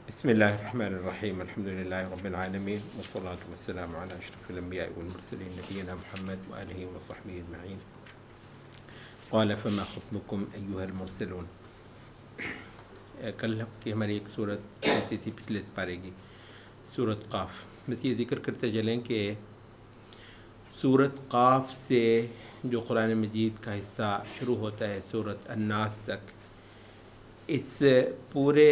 بسم الله الرحمن الرحيم الحمد لله رب العالمين والصلاة والسلام على أشرف الأنبياء والمرسلين نبينا محمد وآله وصحبه أجمعين. قال فما خطبكم أيها المرسلون. کل کی ہماری ایک صورت آتی تھی پچھلے سپارے کی، سورت قاف. بس یہ ذکر کرتے چلیں کہ سورت قاف سے جو قرآن مجید کا حصہ شروع ہوتا ہے سورت الناس تک، اس پورے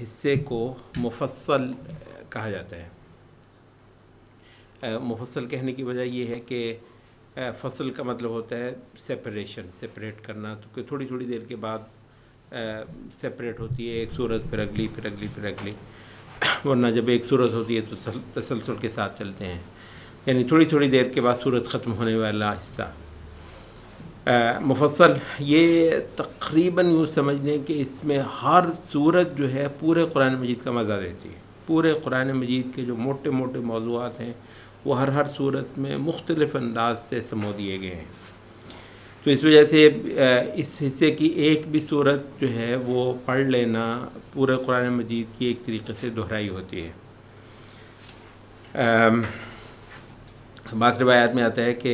حصے کو مفصل کہا جاتا ہے. مفصل کہنے کی وجہ یہ ہے کہ فصل کا مطلب ہوتا ہے سپریٹ کرنا، تو کہ تھوڑی تھوڑی دیر کے بعد سپریٹ ہوتی ہے ایک صورت، پھر اگلی پھر اگلی پھر اگلی، ورنہ جب ایک صورت ہوتی ہے تو تسلسل کے ساتھ چلتے ہیں، یعنی تھوڑی تھوڑی دیر کے بعد صورت ختم ہونے والا حصہ مفصل. یہ تقریباً یوں سمجھ لیں کہ اس میں ہر صورت جو ہے پورے قرآن مجید کا مزہ دیتی ہے. پورے قرآن مجید کے جو موٹے موٹے موضوعات ہیں وہ ہر صورت میں مختلف انداز سے سمو دیے گئے ہیں. تو اس وجہ سے اس حصے کی ایک بھی صورت جو ہے وہ پڑھ لینا پورے قرآن مجید کی ایک طریقے سے دہرائی ہوتی ہے. بعض روایات میں آتا ہے کہ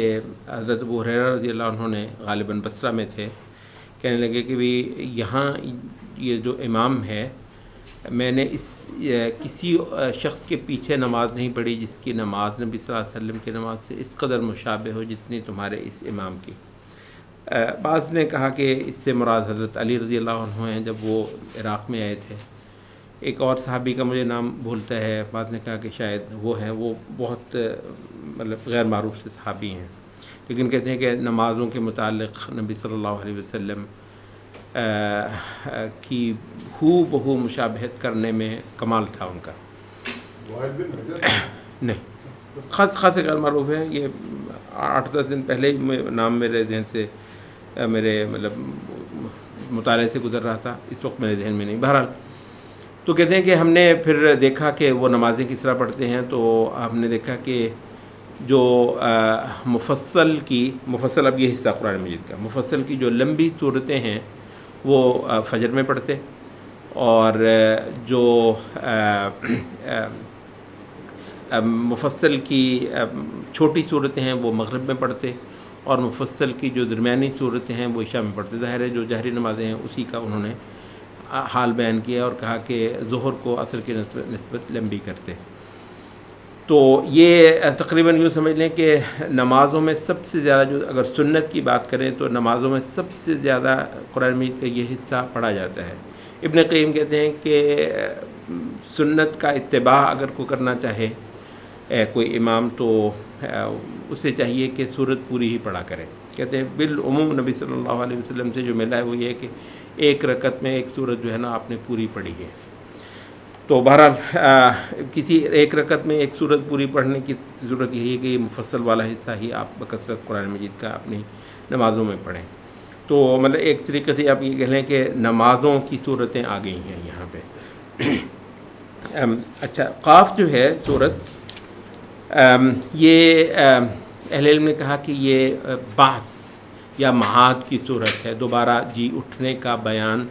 حضرت ابو ہریرہ رضی اللہ عنہ نے غالباً بصرہ میں تھے، کہنے لگے کہ بھی یہاں یہ جو امام ہے، میں نے کسی شخص کے پیچھے نماز نہیں پڑھی جس کی نماز نبی صلی اللہ علیہ وسلم کی نماز سے اس قدر مشابہ ہو جتنی تمہارے اس امام کی. بعض نے کہا کہ اس سے مراد حضرت علی رضی اللہ عنہ ہیں جب وہ عراق میں آئے تھے. ایک اور صحابی کا مجھے نام بھولتا ہے، بعض نے کہا کہ شاید وہ ہیں، وہ بہت مطلب غیر معروف سے صحابی ہیں، لیکن کہتے ہیں کہ نمازوں کے متعلق نبی صلی اللہ علیہ وسلم کی بہو مشابہت کرنے میں کمال تھا ان کا. نہیں، خاص غیر معروف ہیں. یہ 8-10 دن پہلے ہی نام میرے ذہن سے میرے مطلب مطالعے سے گزر رہا تھا، اس وقت میرے ذہن میں نہیں. بہرحال تو کہتے ہیں کہ ہم نے پھر دیکھا کہ وہ نمازیں کس طرح پڑھتے ہیں، تو ہم نے دیکھا کہ جو مفصل اب یہ حصہ قرآن مجید کا مفصل کی جو لمبی صورتیں ہیں وہ فجر میں پڑھتے، اور جو مفصل کی چھوٹی صورتیں ہیں وہ مغرب میں پڑھتے، اور مفصل کی جو درمیانی صورتیں ہیں وہ عشاء میں پڑھتے. ظاہر ہے جو جہری نمازیں ہیں اسی کا انہوں نے حال بیان کیا اور کہا کہ ظہر کو عصر کی نسبت لمبی کرتے. تو یہ تقریباً یوں سمجھ لیں کہ نمازوں میں سب سے زیادہ، جو اگر سنت کی بات کریں تو نمازوں میں سب سے زیادہ قرآن مجید کا یہ حصہ پڑھا جاتا ہے. ابن قیم کہتے ہیں کہ سنت کا اتباع اگر کوئی کرنا چاہے کوئی امام، تو اسے چاہیے کہ سورت پوری ہی پڑھا کرے. کہتے ہیں بالعموم نبی صلی اللہ علیہ وسلم سے جو ملا ہے وہ یہ ہے کہ ایک رکعت میں ایک سورت جو ہے نا آپ نے پوری پڑھی ہے. تو بہرحال کسی ایک رکعت میں ایک سورت پوری پڑھنے کی ضرورت یہی ہے کہ یہ مفصل والا حصہ ہی آپ بکثرت قرآن مجید کا اپنی نمازوں میں پڑھیں. تو مطلب ایک طریقے سے آپ یہ کہہ لیں کہ نمازوں کی صورتیں آ گئی ہیں یہاں پہ. اچھا، قاف جو ہے صورت، یہ اہل علم نے کہا کہ یہ بحث یا معاد کی صورت ہے. دوبارہ جی اٹھنے کا بیان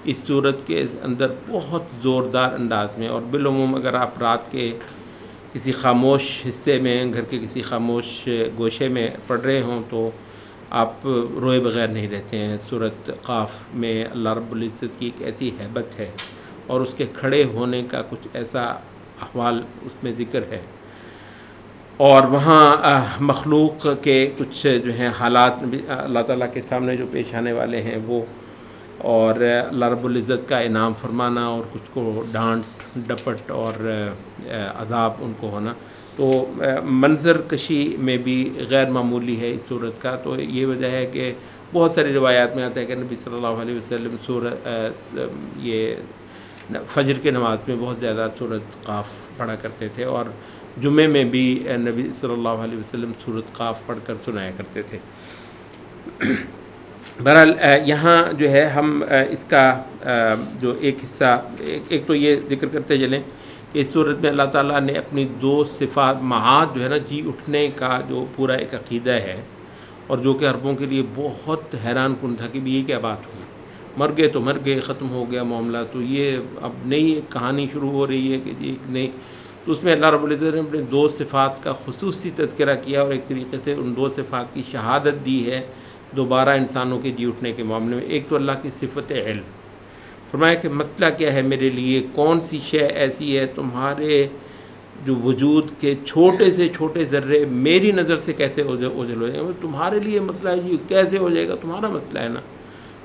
اس صورت کے اندر بہت زوردار انداز میں، اور بالعموم اگر آپ رات کے کسی خاموش حصے میں، گھر کے کسی خاموش گوشے میں پڑھ رہے ہوں تو آپ روئے بغیر نہیں رہتے ہیں. صورت قاف میں اللہ رب العزت کی ایک ایسی ہیبت ہے اور اس کے کھڑے ہونے کا کچھ ایسا احوال اس میں ذکر ہے، اور وہاں مخلوق کے کچھ جو ہیں حالات بھی اللہ تعالیٰ کے سامنے جو پیش آنے والے ہیں وہ، اور اللہ رب العزت کا انعام فرمانا اور کچھ کو ڈانٹ ڈپٹ اور عذاب ان کو ہونا، تو منظر کشی میں بھی غیر معمولی ہے اس صورت کا. تو یہ وجہ ہے کہ بہت ساری روایات میں آتا ہے کہ نبی صلی اللہ علیہ وسلم یہ فجر کے نماز میں بہت زیادہ صورت قاف پڑھا کرتے تھے، اور جمعے میں بھی نبی صلی اللہ علیہ وسلم صورت قاف پڑھ کر سنایا کرتے تھے. بہرحال یہاں جو ہے ہم اس کا جو ایک حصہ، ایک تو یہ ذکر کرتے چلیں کہ اس صورت میں اللہ تعالیٰ نے اپنی 2 صفات، معاد جو ہے نا جی اٹھنے کا جو پورا ایک عقیدہ ہے، اور جو کہ عربوں کے لیے بہت حیران کن تھا کہ بھی یہ کیا بات ہوئی. مر گئے تو مر گئے، ختم ہو گیا معاملہ. تو یہ اب نئی ایک کہانی شروع ہو رہی ہے کہ جی ایک نئی. تو اس میں اللہ رب العزت نے اپنے 2 صفات کا خصوصی تذکرہ کیا اور ایک طریقے سے ان 2 صفات کی شہادت دی ہے دوبارہ انسانوں کے جی اٹھنے کے معاملے میں. ایک تو اللہ کی صفت علم، فرمایا کہ مسئلہ کیا ہے میرے لیے، کون سی شے ایسی ہے تمہارے جو وجود کے چھوٹے سے چھوٹے ذرے میری نظر سے کیسے اوجھل ہو جائیں گے. تمہارے لیے مسئلہ ہے جی کیسے ہو جائے گا، تمہارا مسئلہ ہے نا.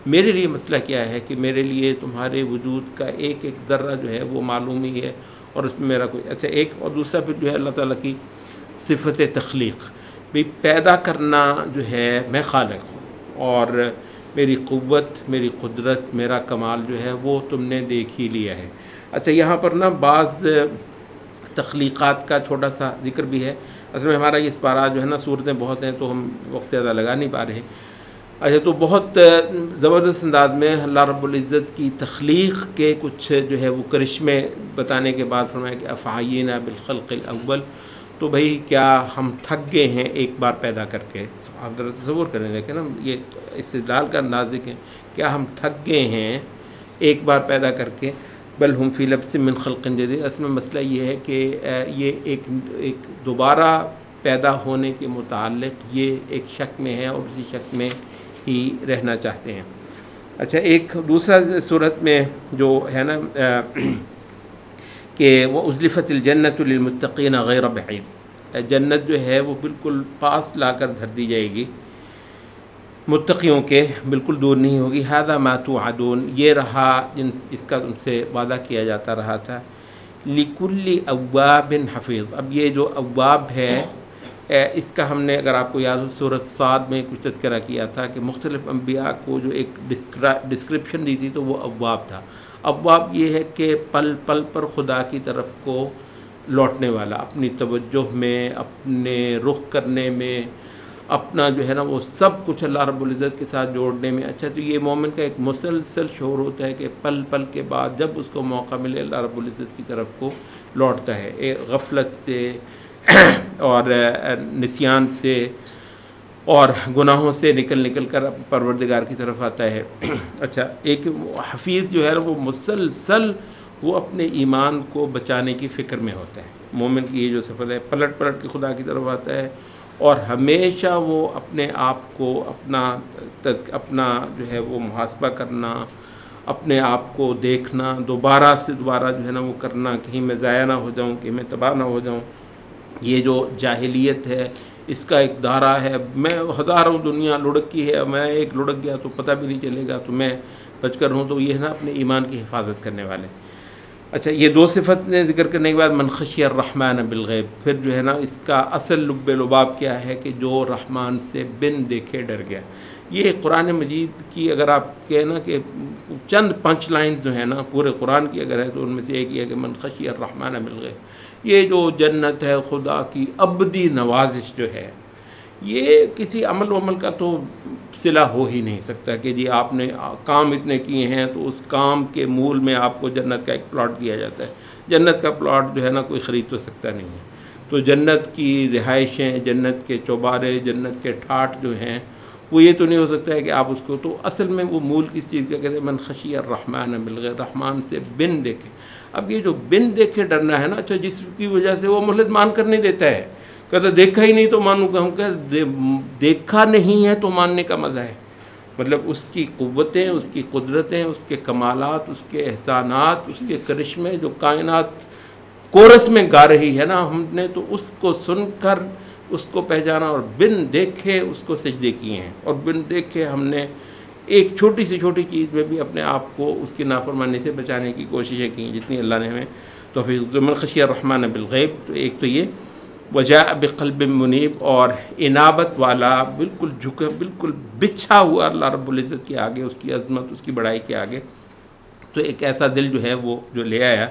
میرے لیے مسئلہ کیا ہے کہ میرے لیے تمہارے وجود کا ایک ایک ذرہ جو ہے وہ معلوم ہی ہے اور اس میں میرا کوئی اچھا ایک. اور دوسرا پھر جو ہے اللہ تعالیٰ کی صفت تخلیق، بھی پیدا کرنا جو ہے میں خالق ہوں اور میری قوت، میری قدرت، میرا کمال جو ہے وہ تم نے دیکھ ہی لیا ہے. اچھا یہاں پر نا بعض تخلیقات کا چھوٹا سا ذکر بھی ہے. اصل میں ہمارا یہ اسپارہ جو ہے نا صورتیں بہت ہیں تو ہم وقت زیادہ لگا نہیں پا رہے. اچھا تو بہت زبردست انداز میں اللہ رب العزت کی تخلیق کے کچھ جو ہے وہ کرشمے بتانے کے بعد فرمایا کہ افعینا بالخلق الاول. تو بھئی کیا ہم تھک گئے ہیں ایک بار پیدا کر کے؟ آپ ذرا تصور کریں، دیکھیں نا یہ استدلال کا انداز ہے، کیا ہم تھک گئے ہیں ایک بار پیدا کر کے؟ بل ہم فی لبس من خلق جدید. اصل میں مسئلہ یہ ہے کہ یہ ایک دوبارہ پیدا ہونے کے متعلق یہ ایک شک میں ہے اور اسی شک میں ہی رہنا چاہتے ہیں. اچھا ایک دوسرا صورت میں جو ہے نا کہ وہ ازلفت الجنت للمتقین غیر بعید، جنت جو ہے وہ بالکل پاس لا کر دھر دی جائے گی متقیوں کے، بالکل دور نہیں ہوگی. ھذا ما توعدون، یہ رہا اس کا ان سے وعدہ کیا جاتا رہا تھا. لکل اواب حفیظ. اب یہ جو اواب ہے اس کا ہم نے اگر آپ کو یاد ہو سورۃ صاد میں کچھ تذکرہ کیا تھا کہ مختلف انبیاء کو جو ایک ڈسکرپشن دی تھی تو وہ اواب تھا. اواب یہ ہے کہ پل پل پر خدا کی طرف کو لوٹنے والا، اپنی توجہ میں، اپنے رخ کرنے میں، اپنا جو ہے نا وہ سب کچھ اللہ رب العزت کے ساتھ جوڑنے میں. اچھا تو یہ مومن کا ایک مسلسل شعور ہوتا ہے کہ پل پل کے بعد جب اس کو موقع ملے اللہ رب العزت کی طرف کو لوٹتا ہے، ایک غفلت سے اور نسیان سے اور گناہوں سے نکل کر پروردگار کی طرف آتا ہے. اچھا ایک حفیظ جو ہے وہ مسلسل وہ اپنے ایمان کو بچانے کی فکر میں ہوتا ہے. مومن کی یہ جو صفت ہے، پلٹ کے خدا کی طرف آتا ہے اور ہمیشہ وہ اپنے آپ کو اپنا جو ہے وہ محاسبہ کرنا، اپنے آپ کو دیکھنا، دوبارہ سے دوبارہ جو ہے نا وہ کرنا، کہیں میں ضائع نہ ہو جاؤں، کہیں میں تباہ نہ ہو جاؤں. یہ جو جاہلیت ہے اس کا ایک دائرہ ہے، میں ہزاروں دنیا لڑکی ہے، میں ایک لڑک گیا تو پتہ بھی نہیں چلے گا تو میں بچ کر ہوں. تو یہ ہے نا اپنے ایمان کی حفاظت کرنے والے. اچھا یہ 2 صفت نے ذکر کرنے کے بعد من خشی الرحمن بالغیب، پھر جو ہے نا اس کا اصل لب لباب کیا ہے کہ جو رحمان سے بن دیکھے ڈر گیا. یہ قرآن مجید کی اگر آپ کہیں نا کہ چند 5 لائنز جو ہیں نا پورے قرآن کی اگر ہے تو ان میں سے ایک یہ ہے کہ من خشی الرحمن بالغیب. یہ جو جنت ہے خدا کی ابدی نوازش جو ہے، یہ کسی عمل وعمل کا تو صلہ ہو ہی نہیں سکتا کہ جی آپ نے کام اتنے کیے ہیں تو اس کام کے مول میں آپ کو جنت کا ایک پلاٹ دیا جاتا ہے. جنت کا پلاٹ جو ہے نا کوئی خرید تو سکتا نہیں ہے. تو جنت کی رہائشیں، جنت کے چوبارے، جنت کے ٹھاٹ جو ہیں وہ یہ تو نہیں ہو سکتا ہے کہ آپ اس کو. تو اصل میں وہ مول کس چیز کا کہتے ہیں؟ من خشی الرحمن بالغیب، رحمان سے بن دیکھے. اب یہ جو بن دیکھے ڈرنا ہے نا، اچھا جس کی وجہ سے وہ مہلت مان کر نہیں دیتا ہے، کہتا دیکھا ہی نہیں تو مانوں گا. ہم کہ دیکھا نہیں ہے تو ماننے کا مزہ ہے. مطلب اس کی قوتیں، اس کی قدرتیں، اس کے کمالات، اس کے احسانات، اس کے کرشمے جو کائنات کورس میں گا رہی ہے نا، ہم نے تو اس کو سن کر اس کو پہچانا اور بن دیکھے اس کو سجدے کیے ہیں. اور بن دیکھے ہم نے ایک چھوٹی سی چھوٹی چیز میں بھی اپنے آپ کو اس کی نافرمانی سے بچانے کی کوششیں کی جتنی اللہ نے ہمیں توفیق. من خشی الرحمن بالغیب، تو ایک تو یہ وجاء بقلب منیب، اور انابت والا، بالکل جھکا، بالکل بچھا ہوا اللہ رب العزت کے آگے، اس کی عظمت، اس کی بڑائی کے آگے. تو ایک ایسا دل جو ہے وہ جو لے آیا.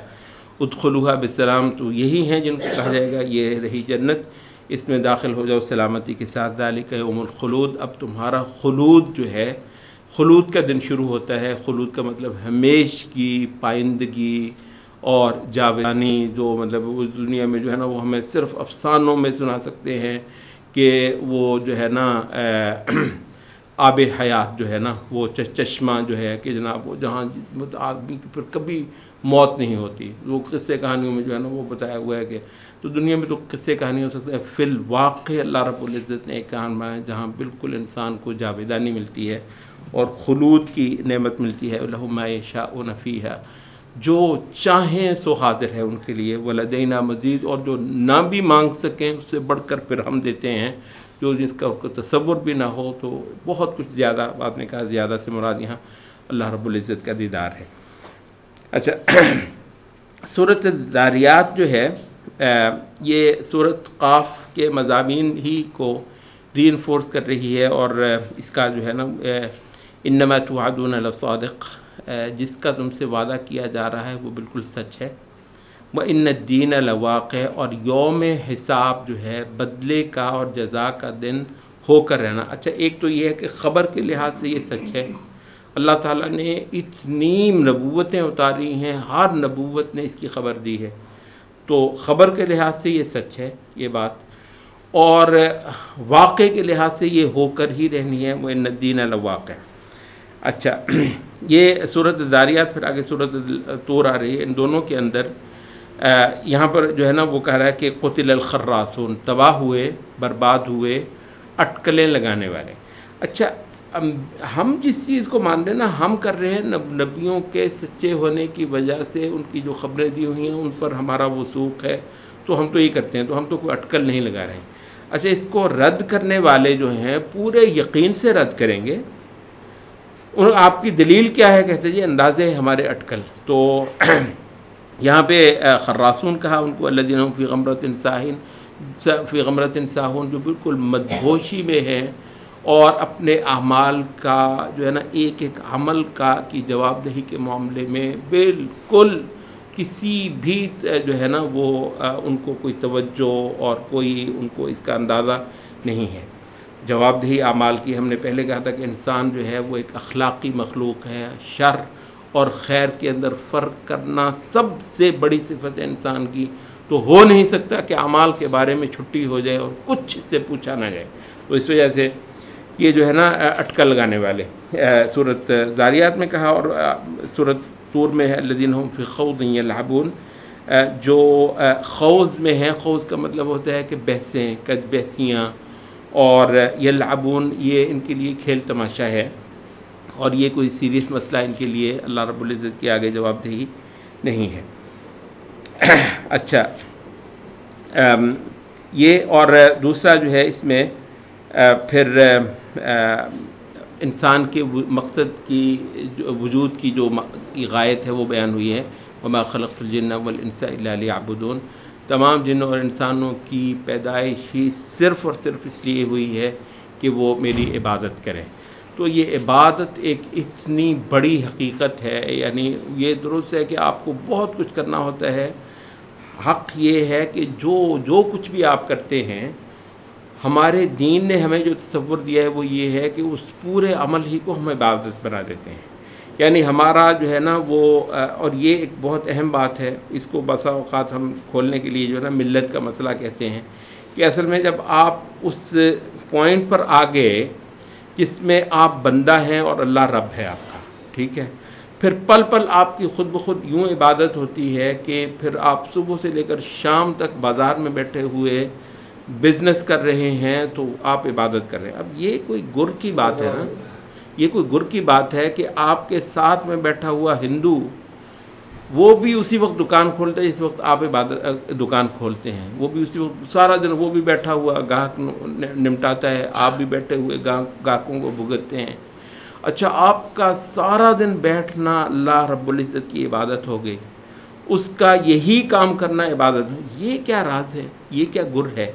ادخلوها بالسلام، تو یہی ہیں جن کو کہا جائے گا یہ رہی جنت، اس میں داخل ہو جاؤ سلامتی کے ساتھ. ذالک یوم الخلود، اب تمہارا خلود جو ہے، خلود کا دن شروع ہوتا ہے. خلود کا مطلب ہمیش کی پائندگی اور جاودانی، جو مطلب اس دنیا میں جو ہے نا وہ ہمیں صرف افسانوں میں سنا سکتے ہیں کہ وہ جو ہے نا آب حیات جو ہے نا، وہ چشمہ جو ہے کہ جناب وہ جہاں آدمی کی پھر کبھی موت نہیں ہوتی. وہ قصے کہانیوں میں جو ہے نا وہ بتایا ہوا ہے کہ تو دنیا میں تو قصے کہانی ہو سکتے ہیں، فی الواقع اللہ رب العزت نے ایک کہانی بنایا جہاں بالکل انسان کو جاویدانی ملتی ہے اور خلود کی نعمت ملتی ہے. لَهُم مَا يَشَاءُونَ فِيهَا، جو چاہیں سو حاضر ہے ان کے لیے. وَلَدَيْنَا مزید، اور جو نہ بھی مانگ سکیں اس سے بڑھ کر پھر ہم دیتے ہیں، جو جس کا تصور بھی نہ ہو. تو بہت کچھ زیادہ، آپ نے کہا زیادہ سے مراد یہاں اللہ رب العزت کا دیدار ہے. اچھا، سورۃ الذاریات جو ہے یہ سورۃ قاف کے مضامین ہی کو ری انفورس کر رہی ہے، اور اس کا جو ہے نا انما توعدون لصادق، جس کا تم سے وعدہ کیا جا رہا ہے وہ بالکل سچ ہے. وَإِنَّ الدِّينَ لَوَاقِعٌ، اور یوم حساب جو ہے بدلے کا اور جزا کا دن ہو کر رہنا. اچھا، ایک تو یہ ہے کہ خبر کے لحاظ سے یہ سچ ہے. اللہ تعالیٰ نے اتنی نبوتیں اتاری ہیں، ہر نبوت نے اس کی خبر دی ہے، تو خبر کے لحاظ سے یہ سچ ہے یہ بات، اور واقع کے لحاظ سے یہ ہو کر ہی رہنی ہے. وَإِنَّ الدِّينَ لَوَاقِعٌ. اچھا، یہ سورۃ الذاریات، پھر آگے سورۃ طور آ رہی ہے. ان دونوں کے اندر یہاں پر جو ہے نا وہ کہہ رہا ہے کہ قتل الخراصون، تباہ ہوئے، برباد ہوئے اٹکلیں لگانے والے. اچھا، ہم جس چیز کو مان رہے ہیں نا، ہم کر رہے ہیں نبیوں کے سچے ہونے کی وجہ سے ان کی جو خبریں دی ہوئی ہیں ان پر ہمارا وثوق ہے، تو ہم تو یہ کرتے ہیں، تو ہم تو کوئی اٹکل نہیں لگا رہے ہیں. اچھا، اس کو رد کرنے والے جو ہیں پورے یقین سے رد کریں گے. آپ کی دلیل کیا ہے؟ کہتے جی اندازے ہمارے اٹکل. تو یہاں پہ خراصون کہا ان کو، الذین هم فی غمرۃ ساہون، جو بالکل مدہوشی میں ہے اور اپنے اعمال کا جو ہے نا ایک ایک عمل کا کی جواب دہی کے معاملے میں بالکل کسی بھی جو ہے نا وہ ان کو کوئی توجہ اور کوئی ان کو اس کا اندازہ نہیں ہے. جواب دہی اعمال کی، ہم نے پہلے کہا تھا کہ انسان جو ہے وہ ایک اخلاقی مخلوق ہے. شر اور خیر کے اندر فرق کرنا سب سے بڑی صفت ہے انسان کی. تو ہو نہیں سکتا کہ اعمال کے بارے میں چھٹی ہو جائے اور کچھ اس سے پوچھا نہ جائے. تو اس وجہ سے یہ جو ہے نا اٹکل لگانے والے سورۃ ذاریات میں کہا، اور سورۃ طور میں ہے الذین هم فی خوض یلعبون، جو خوض میں ہیں. خوض کا مطلب ہوتا ہے کہ بحثیں، کج بحثیاں، اور یلعبون یہ ان کے لیے کھیل تماشا ہے، اور یہ کوئی سیریس مسئلہ ان کے لیے اللہ رب العزت کے آگے جواب دہی نہیں ہے. اچھا، یہ اور دوسرا جو ہے اس میں پھر انسان کے مقصد کی وجود کی جو غایت ہے وہ بیان ہوئی ہے. وما خلقت الجن والانس الا لیعبدون، تمام جنوں اور انسانوں کی پیدائش ہی صرف اور صرف اس لیے ہوئی ہے کہ وہ میری عبادت کریں. تو یہ عبادت ایک اتنی بڑی حقیقت ہے، یعنی یہ درست ہے کہ آپ کو بہت کچھ کرنا ہوتا ہے. حق یہ ہے کہ جو کچھ بھی آپ کرتے ہیں، ہمارے دین نے ہمیں جو تصور دیا ہے وہ یہ ہے کہ اس پورے عمل ہی کو ہم عبادت بنا دیتے ہیں. یعنی ہمارا جو ہے نا وہ، اور یہ ایک بہت اہم بات ہے، اس کو بسا اوقات ہم کھولنے کے لیے جو ہے نا ملت کا مسئلہ کہتے ہیں، کہ اصل میں جب آپ اس پوائنٹ پر آ گئے جس میں آپ بندہ ہیں اور اللہ رب ہے آپ کا، ٹھیک ہے، پھر پل پل آپ کی خود بخود یوں عبادت ہوتی ہے کہ پھر آپ صبح سے لے کر شام تک بازار میں بیٹھے ہوئے بزنس کر رہے ہیں تو آپ عبادت کر رہے ہیں. اب یہ کوئی گر کی بات ہے نا، یہ کوئی گر کی بات ہے کہ آپ کے ساتھ میں بیٹھا ہوا ہندو وہ بھی اسی وقت دکان کھولتا ہے جس وقت آپ دکان کھولتے ہیں، وہ بھی اسی وقت سارا دن وہ بھی بیٹھا ہوا گاہک نمٹاتا ہے، آپ بھی بیٹھے ہوئے گاہکوں کو بھگتتے ہیں. اچھا، آپ کا سارا دن بیٹھنا اللہ رب العزت کی عبادت ہو گئی، اس کا یہی کام کرنا عبادت. یہ کیا راز ہے، یہ کیا گر ہے؟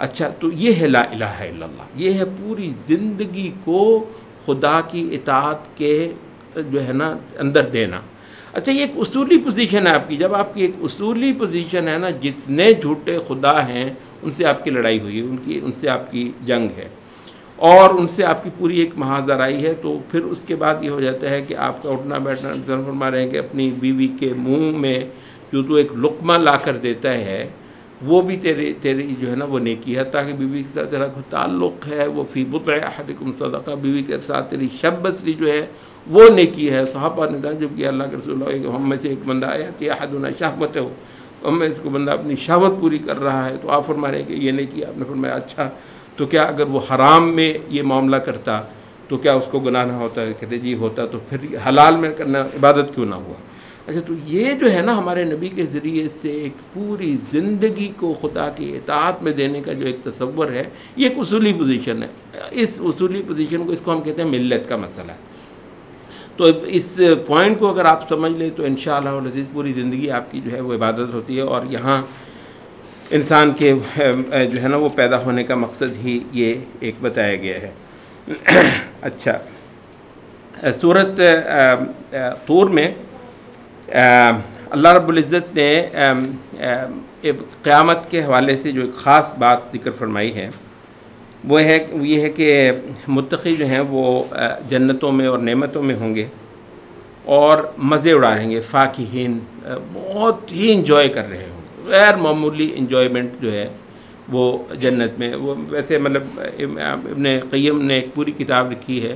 اچھا، تو یہ ہے لا الہ الا اللہ، یہ ہے پوری زندگی کو خدا کی اطاعت کے جو ہے نا اندر دینا. اچھا، یہ ایک اصولی پوزیشن ہے آپ کی. جب آپ کی ایک اصولی پوزیشن ہے نا، جتنے جھوٹے خدا ہیں ان سے آپ کی لڑائی ہوئی ہے، ان سے آپ کی جنگ ہے، اور ان سے آپ کی پوری ایک محاذرائی ہے. تو پھر اس کے بعد یہ ہو جاتا ہے کہ آپ کا اٹھنا بیٹھنا، فرما رہے ہیں کہ اپنی بیوی کے منہ میں جو تو ایک لقمہ لا کر دیتا ہے وہ بھی تیری جو ہے نا وہ نیکی ہے، تاکہ بیوی کے ساتھ تیرا کوئی تعلق ہے وہ فی بضع احدکم صدقہ، بیوی کے ساتھ تیری شب بسری جو ہے وہ نیکی ہے۔ صحابہ نے کہا جب کہ اللہ کے رسول اللہ ہم میں سے ایک بندہ آیا کہ احدنا شہوتہ ہو، ہم میں اس کو بندہ اپنی شہوت پوری کر رہا ہے، تو آپ فرما رہے ہیں کہ یہ نیکی۔ آپ نے فرمایا اچھا تو کیا اگر وہ حرام میں یہ معاملہ کرتا تو کیا اس کو گناہ نہ ہوتا ہے؟ کہتے جی ہوتا، تو پھر حلال میں کرنا عبادت کیوں نہ ہوا؟ اچھا تو یہ جو ہے نا ہمارے نبی کے ذریعے سے ایک پوری زندگی کو خدا کی اطاعت میں دینے کا جو ایک تصور ہے، یہ ایک اصولی پوزیشن ہے۔ اس اصولی پوزیشن کو، اس کو ہم کہتے ہیں ملت کا مسئلہ۔ تو اس پوائنٹ کو اگر آپ سمجھ لیں تو انشاءاللہ العزیز پوری زندگی آپ کی جو ہے وہ عبادت ہوتی ہے، اور یہاں انسان کے جو ہے نا وہ پیدا ہونے کا مقصد ہی یہ ایک بتایا گیا ہے۔ اچھا، سورۃ طور میں اللہ رب العزت نے قیامت کے حوالے سے جو ایک خاص بات ذکر فرمائی ہے وہ یہ ہے کہ متقی جو ہیں وہ جنتوں میں اور نعمتوں میں ہوں گے اور مزے اڑا رہیں گے، فاکہین، بہت ہی انجوائے کر رہے ہوں گے، غیر معمولی انجوائمنٹ جو ہے وہ جنت میں۔ وہ ویسے مطلب ابن قیم نے ایک پوری کتاب لکھی ہے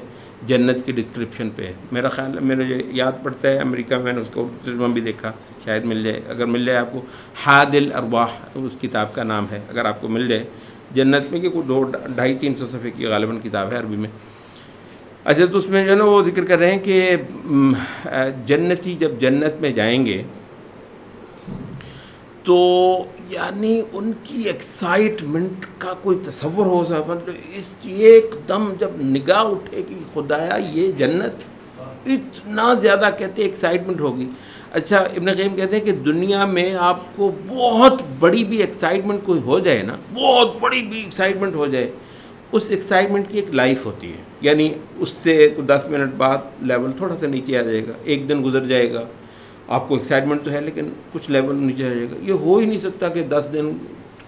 جنت کی ڈسکرپشن پہ، میرا خیال ہے میرے یاد پڑتا ہے امریکہ میں نے اس کو ترجمہ بھی دیکھا، شاید مل جائے، اگر مل جائے آپ کو، حاد الارواح اس کتاب کا نام ہے، اگر آپ کو مل جائے جنت میں، کہ کوئی 200-300 صفحے کی غالباً کتاب ہے عربی میں۔ اچھا تو اس میں جو ہے نا وہ ذکر کر رہے ہیں کہ جنتی جب جنت میں جائیں گے تو یعنی ان کی ایکسائٹمنٹ کا کوئی تصور ہو سکتا، مطلب اس ایک دم جب نگاہ اٹھے کہ خدایا یہ جنت، اتنا زیادہ کہتے ہیں ایکسائٹمنٹ ہوگی۔ اچھا ابن قیم کہتے ہیں کہ دنیا میں آپ کو بہت بڑی بھی ایکسائٹمنٹ کوئی ہو جائے نا، بہت بڑی بھی ایکسائٹمنٹ ہو جائے، اس ایکسائٹمنٹ کی ایک لائف ہوتی ہے، یعنی اس سے 10 منٹ بعد لیول تھوڑا سا نیچے آ جائے گا، ایک دن گزر جائے گا، آپ کو ایکسائٹمنٹ تو ہے لیکن کچھ لیول نیچے آ جائے گا۔ یہ ہو ہی نہیں سکتا کہ 10 دن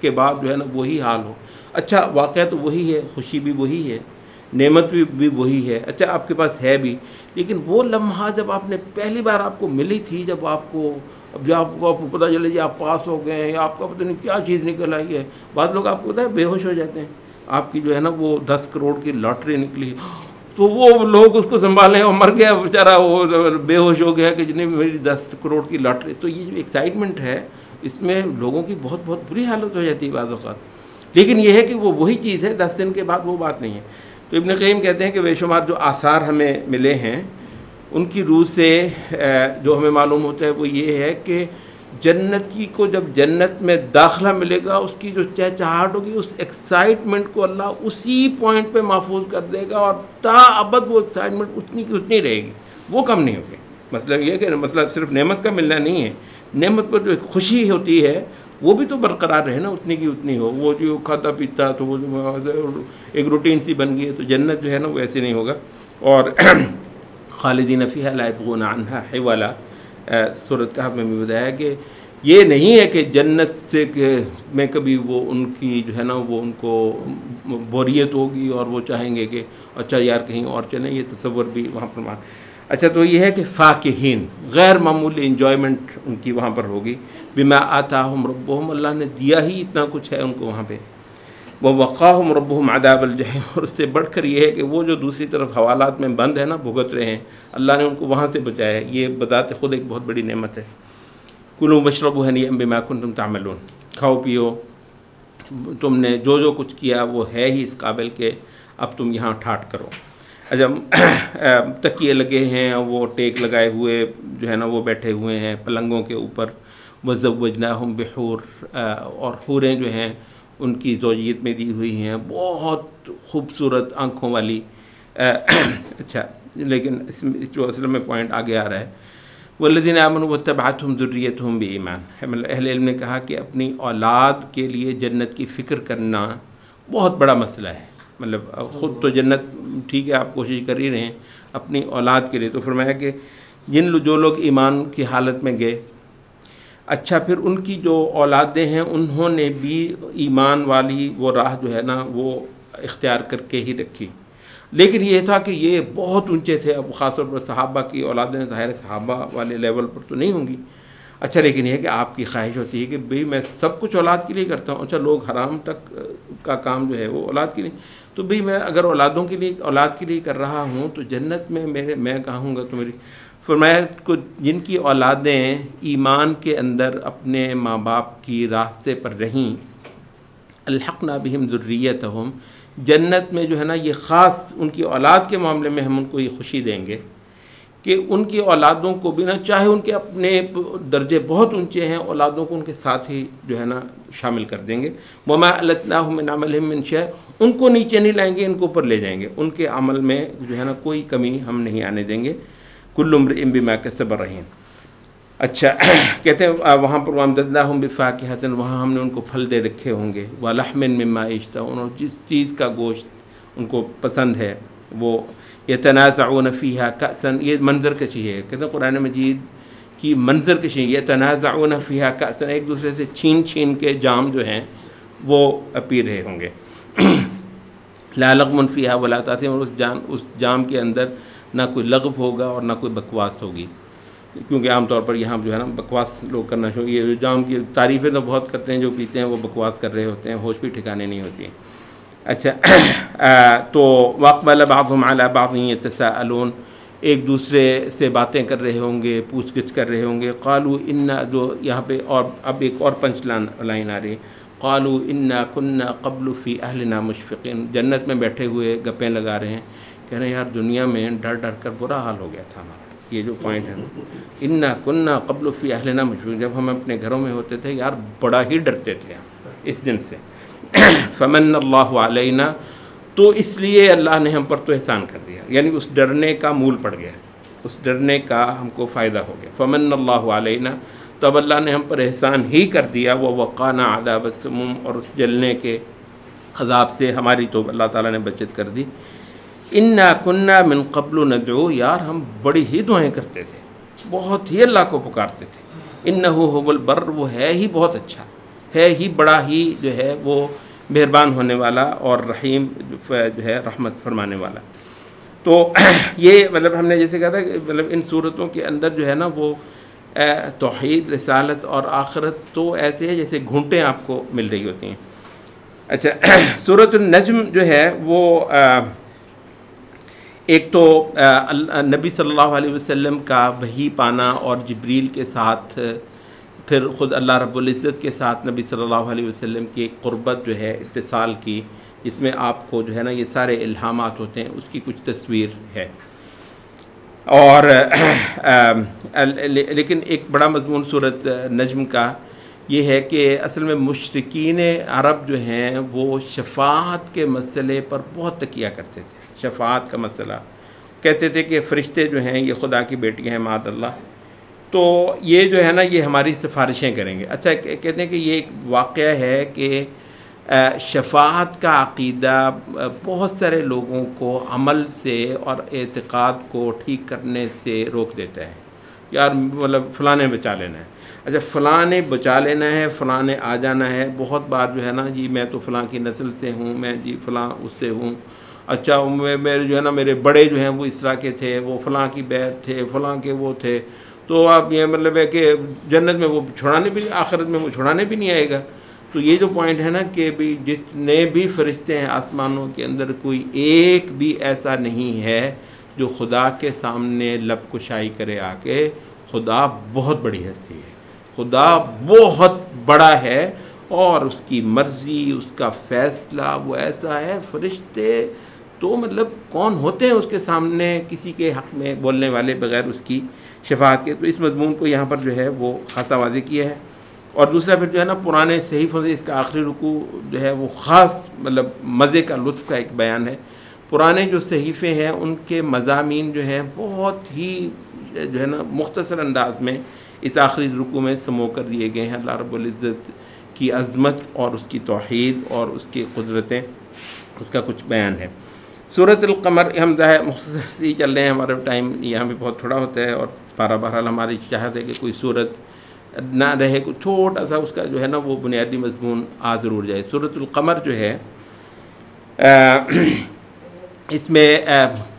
کے بعد جو ہے نا وہی حال ہو۔ اچھا واقعہ تو وہی ہے، خوشی بھی وہی ہے، نعمت بھی وہی ہے، اچھا آپ کے پاس ہے بھی، لیکن وہ لمحہ جب آپ نے پہلی بار آپ کو ملی تھی، جب آپ کو پتہ چلے جی آپ پاس ہو گئے ہیں، یا آپ کا پتہ نہیں کیا چیز نکل آئی ہے، بعض لوگ آپ کو پتہ ہے بے ہوش ہو جاتے ہیں، آپ کی جو ہے نا وہ 10 کروڑ کی لاٹری نکلی تو وہ لوگ اس کو سنبھالیں اور مر گیا بیچارہ، وہ بے ہوش ہو گیا کہ جتنی میری 10 کروڑ کی لاٹری۔ تو یہ جو ایکسائٹمنٹ ہے اس میں لوگوں کی بہت بری حالت ہو جاتی ہے بعض اوقات، لیکن یہ ہے کہ وہ وہی چیز ہے، 10 دن کے بعد وہ بات نہیں ہے۔ تو ابن قیم کہتے ہیں کہ بے شمار جو آثار ہمیں ملے ہیں ان کی روح سے جو ہمیں معلوم ہوتا ہے وہ یہ ہے کہ جنتی کو جب جنت میں داخلہ ملے گا، اس کی جو چہچہاہٹ ہوگی، اس ایکسائٹمنٹ کو اللہ اسی پوائنٹ پہ محفوظ کر دے گا، اور تا ابد وہ ایکسائٹمنٹ اتنی کی اتنی رہے گی، وہ کم نہیں ہوگی۔ مطلب یہ کہ مسئلہ صرف نعمت کا ملنا نہیں ہے، نعمت پر جو ایک خوشی ہوتی ہے وہ بھی تو برقرار رہے نا، اتنی کی اتنی ہو، وہ جو کھاتا پیتا تو وہ ایک روٹین سی بن گئی ہے، تو جنت جو ہے نا وہ ایسے نہیں ہوگا۔ اور خالدین فیہا لا یبغون عنہا حولا، سورۃ کہف میں بھی بتایا کہ یہ نہیں ہے کہ جنت سے میں کبھی وہ ان کی جو ہے نا وہ ان کو بوریت ہوگی اور وہ چاہیں گے کہ اچھا یار کہیں اور چلیں، یہ تصور بھی وہاں پر اچھا تو یہ ہے کہ فاکہین، غیر معمولی انجوائمنٹ ان کی وہاں پر ہوگی، بما آتاہم ربہم، اللہ نے دیا ہی اتنا کچھ ہے ان کو وہاں پہ، ووقاہم ربہم عذاب الجحیم، اور اس سے بڑھ کر یہ ہے کہ وہ جو دوسری طرف حوالات میں بند ہے نا، بھگت رہے ہیں، اللہ نے ان کو وہاں سے بچایا ہے، یہ بذات خود ایک بہت بڑی نعمت ہے۔ کلوا واشربوا ہنیئا بما کنتم تعملون، کھاؤ پیو، تم نے جو کچھ کیا وہ ہے ہی اس قابل کہ اب تم یہاں ٹھاٹ کرو۔ اچھا تکیے لگے ہیں، وہ ٹیک لگائے ہوئے جو ہے نا وہ بیٹھے ہوئے ہیں پلنگوں کے اوپر، وزوجناہم بحور، اور حوریں جو ہیں ان کی زوجیت میں دی ہوئی ہیں، بہت خوبصورت آنکھوں والی۔ اچھا لیکن اس جو اصل میں پوائنٹ آگے آ رہا ہے، والذین آمنوا واتبعتہم ذریتہم بایمان، مطلب اہل علم نے کہا کہ اپنی اولاد کے لیے جنت کی فکر کرنا بہت بڑا مسئلہ ہے، مطلب خود تو جنت ٹھیک ہے آپ کوشش کر ہی رہے ہیں، اپنی اولاد کے لیے۔ تو فرمایا کہ جو لوگ ایمان کی حالت میں گئے، اچھا پھر ان کی جو اولادیں ہیں انہوں نے بھی ایمان والی وہ راہ جو ہے نا وہ اختیار کر کے ہی رکھی، لیکن یہ تھا کہ یہ بہت اونچے تھے، اب خاص طور پر صحابہ کی اولادیں ظاہر صحابہ والے لیول پر تو نہیں ہوں گی، اچھا لیکن یہ ہے کہ آپ کی خواہش ہوتی ہے کہ بھئی میں سب کچھ اولاد کے لیے کرتا ہوں، اچھا لوگ حرام تک کا کام جو ہے وہ اولاد کے لیے، تو بھئی میں اگر اولاد کے لیے کر رہا ہوں تو جنت میں میں کہوں گا تو میری فرمایا کو جن کی اولادیں ایمان کے اندر اپنے ماں باپ کی راستے پر رہیں، الحقنا بہم ذریتہم، جنت میں جو ہے نا یہ خاص ان کی اولاد کے معاملے میں ہم ان کو یہ خوشی دیں گے کہ ان کی اولادوں کو بھی نا، چاہے ان کے اپنے درجے بہت اونچے ہیں، اولادوں کو ان کے ساتھ ہی جو ہے نا شامل کر دیں گے. وما التناہم من عملہم من شیء، ان کو نیچے نہیں لائیں گے، ان کو اوپر لے جائیں گے، ان کے عمل میں جو ہے نا کوئی کمی ہم نہیں آنے دیں گے. کل امرئ بما کسب رہین. اچھا کہتے ہیں وہاں پر وامددناہم بفاکہۃ، وہاں ہم نے ان کو پھل دے رکھے ہوں گے، ولحم مما یشتہون، اور جس چیز کا گوشت ان کو پسند ہے وہ، یتنازعون فیہا کأسا، یہ منظر کشی ہے. کہتے ہیں قرآن مجید کی منظر کشی، یتنازعون فیہا کأسا، ایک دوسرے سے چھین کے جام جو ہیں وہ پی رہے ہوں گے. لا لغو فیہا ولا تاثیم، اور اس جام کے اندر نہ کوئی لغو ہوگا اور نہ کوئی بکواس ہوگی، کیونکہ عام طور پر یہاں جو ہے نا بکواس لوگ کرنا شروع، یہ جام کی تعریفیں تو بہت کرتے ہیں، جو پیتے ہیں وہ بکواس کر رہے ہوتے ہیں، ہوش بھی ٹھکانے نہیں ہوتی ہیں. اچھا تو واقبل بعضهم علی بعض یتساءلون، ایک دوسرے سے باتیں کر رہے ہوں گے، پوچھ گچھ کر رہے ہوں گے. قالوا انا، جو یہاں پہ اور اب ایک اور پنچ لائن آ رہی ہے، قالوا انا كنا قبل فی اہلنا مشفقین، جنت میں بیٹھے ہوئے گپیں لگا رہے ہیں، کہہ رہے ہیں یار دنیا میں ڈر ڈر کر برا حال ہو گیا تھا ہمارا. یہ جو پوائنٹ ہے نا، انا كنا قبل فی اہلنا مشفقین، جب ہم اپنے گھروں میں ہوتے تھے یار بڑا ہی ڈرتے تھے اس دن سے. فمن اللہ علینا، تو اس لیے اللہ نے ہم پر تو احسان کر دیا، یعنی اس ڈرنے کا مول پڑ گیا، اس ڈرنے کا ہم کو فائدہ ہو گیا. فمن اللہ علینا، تب اللہ نے ہم پر احسان ہی کر دیا. ووقانا عذاب السموم، اور اس جلنے کے عذاب سے ہماری تو اللہ تعالیٰ نے بچت کر دی. انا كنا من قبل ندعو، یار ہم بڑی ہی دعائیں کرتے تھے، بہت ہی اللہ کو پکارتے تھے. انہ هو البر، وہ ہے ہی بہت اچھا، ہے ہی بڑا ہی جو ہے وہ مہربان ہونے والا اور رحیم جو ہے رحمت فرمانے والا. تو یہ مطلب ہم نے جیسے کہا تھا کہ مطلب ان صورتوں کے اندر جو ہے نا وہ توحید، رسالت اور آخرت تو ایسے ہے جیسے گھونٹیں آپ کو مل رہی ہوتی ہیں. اچھا سورۃ النجم جو ہے وہ ایک تو نبی صلی اللہ علیہ وسلم کا وحی پانا اور جبریل کے ساتھ، پھر خود اللہ رب العزت کے ساتھ نبی صلی اللہ علیہ وسلم کی ایک قربت جو ہے اتصال کی، جس میں آپ کو جو ہے نا یہ سارے الہامات ہوتے ہیں، اس کی کچھ تصویر ہے. اور لیکن ایک بڑا مضمون سورۃ نجم کا یہ ہے کہ اصل میں مشرکین عرب جو ہیں وہ شفاعت کے مسئلے پر بہت تکیہ کرتے تھے. شفاعت کا مسئلہ کہتے تھے کہ فرشتے جو ہیں یہ خدا کی بیٹیاں ہیں معاذ اللہ، تو یہ جو ہے نا یہ ہماری سفارشیں کریں گے. اچھا کہتے ہیں کہ یہ ایک واقعہ ہے کہ شفاعت کا عقیدہ بہت سارے لوگوں کو عمل سے اور اعتقاد کو ٹھیک کرنے سے روک دیتا ہے. یار مطلب فلاں نے بچا لینا ہے، اچھا فلاں نے بچا لینا ہے، فلاں نے آ جانا ہے. بہت بار جو ہے نا جی میں تو فلاں کی نسل سے ہوں، میں جی فلاں اس سے ہوں، اچھا میرے جو ہے نا میرے بڑے جو ہیں وہ اس طرح کے تھے، وہ فلاں کی بیعت تھے، فلاں کے وہ تھے، تو اب یہ مطلب ہے کہ جنت میں وہ چھڑانے بھی، آخرت میں وہ چھڑانے بھی نہیں آئے گا. تو یہ جو پوائنٹ ہے نا کہ بھی جتنے بھی فرشتے ہیں آسمانوں کے اندر، کوئی ایک بھی ایسا نہیں ہے جو خدا کے سامنے لب کشائی کرے آ کے. خدا بہت بڑی ہستی ہے، خدا بہت بڑا ہے اور اس کی مرضی، اس کا فیصلہ وہ ایسا ہے. فرشتے تو مطلب کون ہوتے ہیں اس کے سامنے کسی کے حق میں بولنے والے بغیر اس کی شفاعت کے. تو اس مضمون کو یہاں پر جو ہے وہ خاصا واضح کیا ہے. اور دوسرا پھر جو ہے نا پرانے صحیفوں سے اس کا آخری رکوع جو ہے وہ خاص مطلب مزے کا لطف کا ایک بیان ہے. پرانے جو صحیفے ہیں ان کے مضامین جو ہیں بہت ہی جو ہے نا مختصر انداز میں اس آخری رکوع میں سمو کر دیے گئے ہیں. اللہ رب العزت کی عظمت اور اس کی توحید اور اس کی قدرتیں، اس کا کچھ بیان ہے. سورۃ القمر ہم مختصر سے چل رہے ہیں، ہمارا ٹائم یہاں پہ بہت تھوڑا ہوتا ہے، اور بہرحال ہماری چاہت ہے کہ کوئی صورت نہ رہے، کوئی چھوٹا سا اس کا جو ہے نا وہ بنیادی مضمون آ ضرور جائے. سورۃ القمر جو ہے اس میں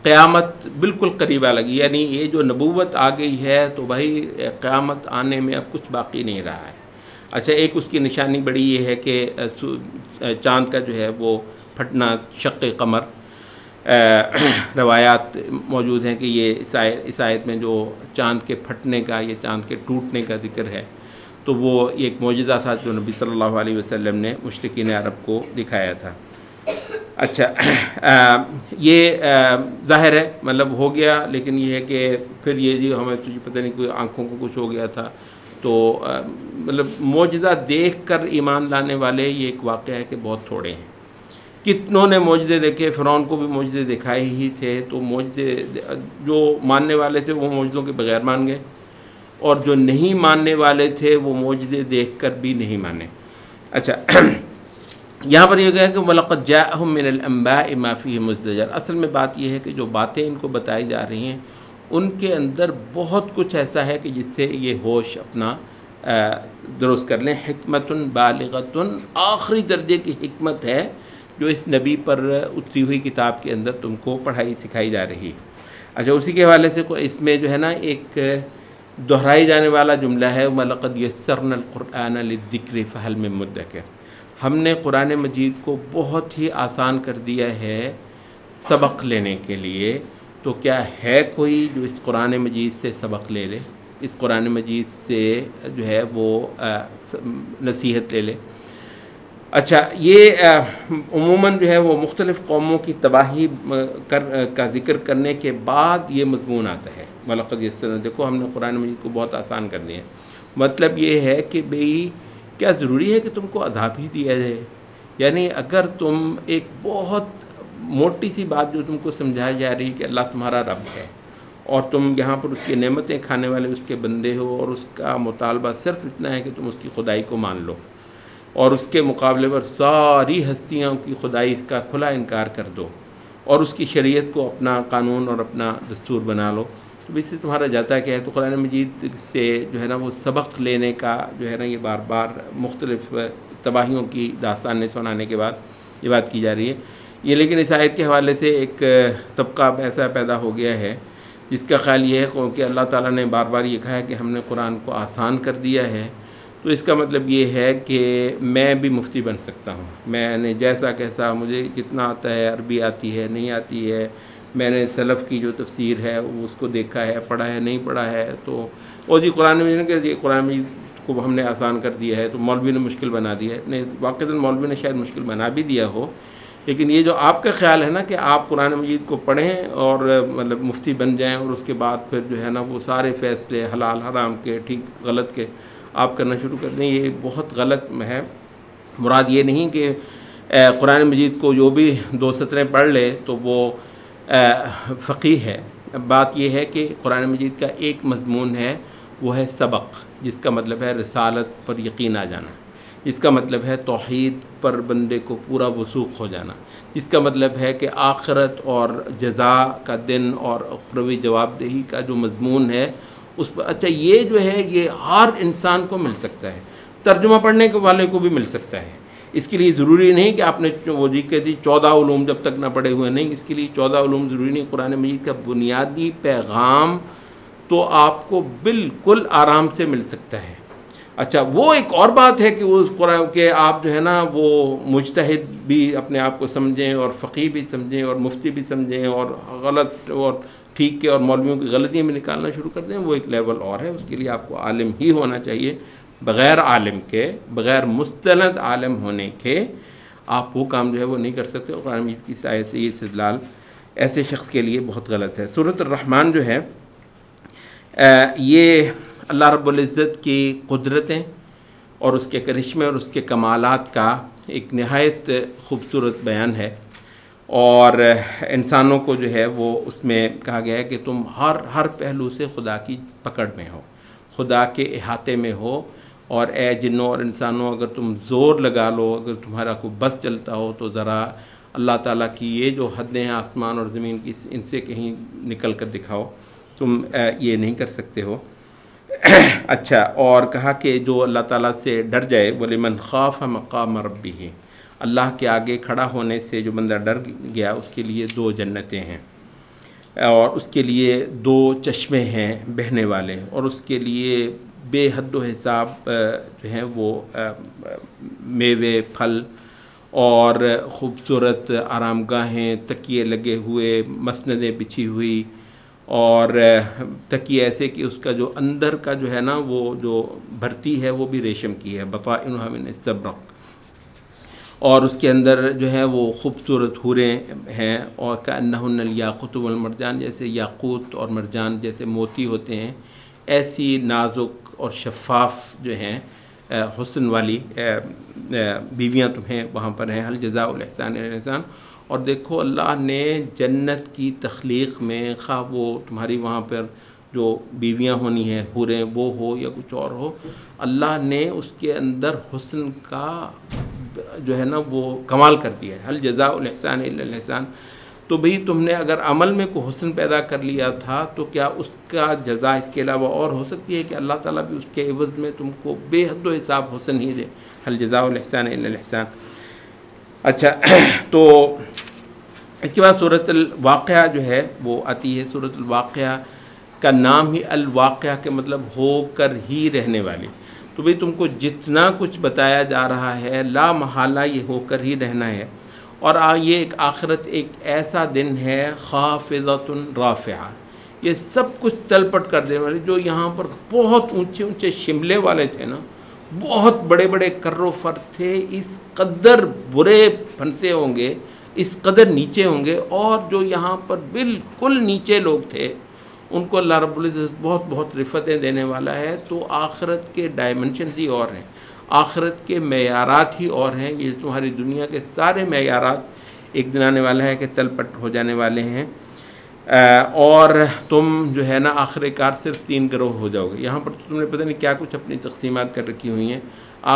قیامت بالکل قریب آ لگی، یعنی یہ جو نبوت آ گئی ہے تو بھائی قیامت آنے میں اب کچھ باقی نہیں رہا ہے۔ اچھا، ایک اس کی نشانی بڑی یہ ہے کہ چاند کا جو ہے وہ پھٹنا، شق قمر، روایات موجود ہیں کہ یہ اس آیت میں جو چاند کے پھٹنے کا، یہ چاند کے ٹوٹنے کا ذکر ہے، تو وہ ایک معجزہ تھا جو نبی صلی اللہ علیہ وسلم نے مشرکین عرب کو دکھایا تھا۔ اچھا، یہ ظاہر ہے مطلب ہو گیا، لیکن یہ ہے کہ پھر یہ جی ہمیں تجھے پتہ نہیں کوئی آنکھوں کو کچھ ہو گیا تھا، تو مطلب معجزہ دیکھ کر ایمان لانے والے یہ ایک واقعہ ہے کہ بہت تھوڑے ہیں۔ کتنوں نے معجزے دیکھے، فرعون کو بھی معجزے دکھائے ہی تھے، تو معجزے جو ماننے والے تھے وہ معجزوں کے بغیر مان گئے، اور جو نہیں ماننے والے تھے وہ معجزے دیکھ کر بھی نہیں مانے۔ اچھا، یہاں پر یہ کہا کہ وَلَقَدْ جَاءَهُم مِّنَ الْأَنبَاءِ مَا فِيهِ مُزْدَجَرٌ، اصل میں بات یہ ہے کہ جو باتیں ان کو بتائی جا رہی ہیں ان کے اندر بہت کچھ ایسا ہے کہ جس سے یہ ہوش اپنا درست کر لیں۔ حکمتٌ بالغۃ، آخری درجے کی حکمت ہے جو اس نبی پر اتری ہوئی کتاب کے اندر تم کو پڑھائی سکھائی جا رہی ہے۔ اچھا، اسی کے حوالے سے اس میں جو ہے نا ایک دہرائی جانے والا جملہ ہے وَلَقَدْ يَسَّرْنَا الْقُرْآنَ لِلذِّكْرِ فَهَلْ مِن مُدَّكِرٍ، ہم نے قرآن مجید کو بہت ہی آسان کر دیا ہے سبق لینے کے لیے، تو کیا ہے کوئی جو اس قرآن مجید سے سبق لے لے، اس قرآن مجید سے جو ہے وہ نصیحت لے لے۔ اچھا، یہ عموماً جو ہے وہ مختلف قوموں کی تباہی کا ذکر کرنے کے بعد یہ مضمون آتا ہے وَلَقَدْ يَسَّرْنَا، دیکھو ہم نے قرآن مجید کو بہت آسان کر دیا ہے۔ مطلب یہ ہے کہ بھئی کیا ضروری ہے کہ تم کو عذاب ہی دیا جائے؟ یعنی اگر تم ایک بہت موٹی سی بات جو تم کو سمجھائی جا رہی ہے کہ اللہ تمہارا رب ہے، اور تم یہاں پر اس کی نعمتیں کھانے والے اس کے بندے ہو، اور اس کا مطالبہ صرف اتنا ہے کہ تم اس کی خدائی کو مان لو، اور اس کے مقابلے پر ساری ہستیاں کی خدائی کا کھلا انکار کر دو، اور اس کی شریعت کو اپنا قانون اور اپنا دستور بنا لو، تو اس سے تمہارا جاتا کیا ہے؟ تو قرآن مجید سے جو ہے نا وہ سبق لینے کا جو ہے نا یہ بار بار مختلف تباہیوں کی داستانیں سنانے کے بعد یہ بات کی جا رہی ہے۔ یہ لیکن اس آیت کے حوالے سے ایک طبقہ ایسا پیدا ہو گیا ہے جس کا خیال یہ ہے کہ اللہ تعالیٰ نے بار بار یہ کہا ہے کہ ہم نے قرآن کو آسان کر دیا ہے، تو اس کا مطلب یہ ہے کہ میں بھی مفتی بن سکتا ہوں، میں نے جیسا کیسا، مجھے کتنا آتا ہے، عربی آتی ہے نہیں آتی ہے، میں نے سلف کی جو تفسیر ہے وہ اس کو دیکھا ہے، پڑھا ہے نہیں پڑھا ہے، تو اور جی قرآن مجید کہ یہ قرآن مجید کو ہم نے آسان کر دیا ہے تو مولوی نے مشکل بنا دیا ہے۔ نہیں، واقعتاً مولوی نے شاید مشکل بنا بھی دیا ہو، لیکن یہ جو آپ کا خیال ہے نا کہ آپ قرآن مجید کو پڑھیں اور مطلب مفتی بن جائیں، اور اس کے بعد پھر جو ہے نا وہ سارے فیصلے حلال حرام کے، ٹھیک غلط کے آپ کرنا شروع کر دیں، یہ بہت غلط ہے۔ مراد یہ نہیں کہ قرآن مجید کو جو بھی 2 سطریں پڑھ لے تو وہ فقیہ ہے۔ بات یہ ہے کہ قرآن مجید کا ایک مضمون ہے، وہ ہے سبق، جس کا مطلب ہے رسالت پر یقین آ جانا، جس کا مطلب ہے توحید پر بندے کو پورا وثوق ہو جانا، جس کا مطلب ہے کہ آخرت اور جزا کا دن اور اخروی جواب دہی کا جو مضمون ہے اس پر، اچھا یہ جو ہے یہ ہر انسان کو مل سکتا ہے، ترجمہ پڑھنے کے والے کو بھی مل سکتا ہے۔ اس کے لیے ضروری نہیں کہ آپ نے وہ جی کہتی 14 علوم جب تک نہ پڑھے ہوئے، نہیں، اس کے لیے 14 علوم ضروری نہیں۔ قرآن مجید کا بنیادی پیغام تو آپ کو بالکل آرام سے مل سکتا ہے۔ اچھا، وہ ایک اور بات ہے کہ اس قرآن کے آپ جو ہے نا وہ مجتہد بھی اپنے آپ کو سمجھیں، اور فقیہ بھی سمجھیں، اور مفتی بھی سمجھیں، اور غلط اور ٹھیک کے اور مولویوں کی غلطیاں بھی نکالنا شروع کر دیں، وہ ایک لیول اور ہے۔ اس کے لیے آپ کو عالم ہی ہونا چاہیے، بغیر عالم کے، بغیر مستند عالم ہونے کے آپ وہ کام جو ہے وہ نہیں کر سکتے، اور قرآن مجید کی آیت سے یہ استدلال ایسے شخص کے لیے بہت غلط ہے۔ سورۃ الرحمن جو ہے یہ اللہ رب العزت کی قدرتیں اور اس کے کرشمے اور اس کے کمالات کا ایک نہایت خوبصورت بیان ہے، اور انسانوں کو جو ہے وہ اس میں کہا گیا ہے کہ تم ہر پہلو سے خدا کی پکڑ میں ہو، خدا کے احاطے میں ہو، اور اے جنوں اور انسانوں اگر تم زور لگا لو، اگر تمہارا کوئی بس چلتا ہو تو ذرا اللہ تعالیٰ کی یہ جو حدیں ہیں آسمان اور زمین کی ان سے کہیں نکل کر دکھاؤ، تم یہ نہیں کر سکتے ہو۔ اچھا، اور کہا کہ جو اللہ تعالیٰ سے ڈر جائے، وَلِمَنْ خَافَ مَقَامَ رَبِّهِ، اللہ کے آگے کھڑا ہونے سے جو بندہ ڈر گیا اس کے لیے 2 جنتیں ہیں، اور اس کے لیے 2 چشمے ہیں بہنے والے، اور اس کے لیے بے حد و حساب جو ہیں وہ میوے، پھل اور خوبصورت آرام گاہیں، تکیے لگے ہوئے، مسندیں بچھی ہوئی، اور تکیے ایسے کہ اس کا جو اندر کا جو ہے نا وہ جو بھرتی ہے وہ بھی ریشم کی ہے، بطائنها من استبرق، اور اس کے اندر جو ہے وہ خوبصورت حوریں ہیں، اور کأنہن الیاقوت والمرجان، جیسے یاقوت اور مرجان جیسے موتی ہوتے ہیں، ایسی نازک اور شفاف جو ہیں حسن والی بیویاں تمہیں وہاں پر ہیں، حل جزاء الاحسان الا الاحسان۔ اور دیکھو اللہ نے جنت کی تخلیق میں، خواہ وہ تمہاری وہاں پر جو بیویاں ہونی ہیں حوریں وہ ہو یا کچھ اور ہو، اللہ نے اس کے اندر حسن کا جو ہے نا وہ کمال کر دیا ہے، حل جزاء الاحسان الا الاحسان۔ تو بھئی تم نے اگر عمل میں کوئی حسن پیدا کر لیا تھا تو کیا اس کا جزا اس کے علاوہ اور ہو سکتی ہے کہ اللہ تعالیٰ بھی اس کے عوض میں تم کو بے حد و حساب حسن ہی دے، حل جزاء الاحسان الا الاحسان۔ اچھا، تو اس کے بعد سورۃ الواقعہ جو ہے وہ آتی ہے۔ سورۃ الواقعہ کا نام ہی الواقعہ کے مطلب ہو کر ہی رہنے والی، تو بھئی تم کو جتنا کچھ بتایا جا رہا ہے لا محالہ یہ ہو کر ہی رہنا ہے، اور یہ ایک آخرت ایک ایسا دن ہے خافضۃ رافعہ، یہ سب کچھ تل پٹ کر دینے والے۔ جو یہاں پر بہت اونچے اونچے شملے والے تھے نا، بہت بڑے بڑے کر و فر تھے، اس قدر برے پھنسے ہوں گے، اس قدر نیچے ہوں گے، اور جو یہاں پر بالکل نیچے لوگ تھے ان کو اللہ رب العزت بہت بہت رفتیں دینے والا ہے۔ تو آخرت کے ڈائمنشنز ہی اور ہیں، آخرت کے معیارات ہی اور ہیں۔ یہ تمہاری دنیا کے سارے معیارات ایک دن آنے والا ہے کہ تل پٹ ہو جانے والے ہیں، اور تم جو ہے نا آخر کار صرف 3 گروہ ہو جاؤ گے۔ یہاں پر تم نے پتہ نہیں کیا کچھ اپنی تقسیمات کر رکھی ہوئی ہیں،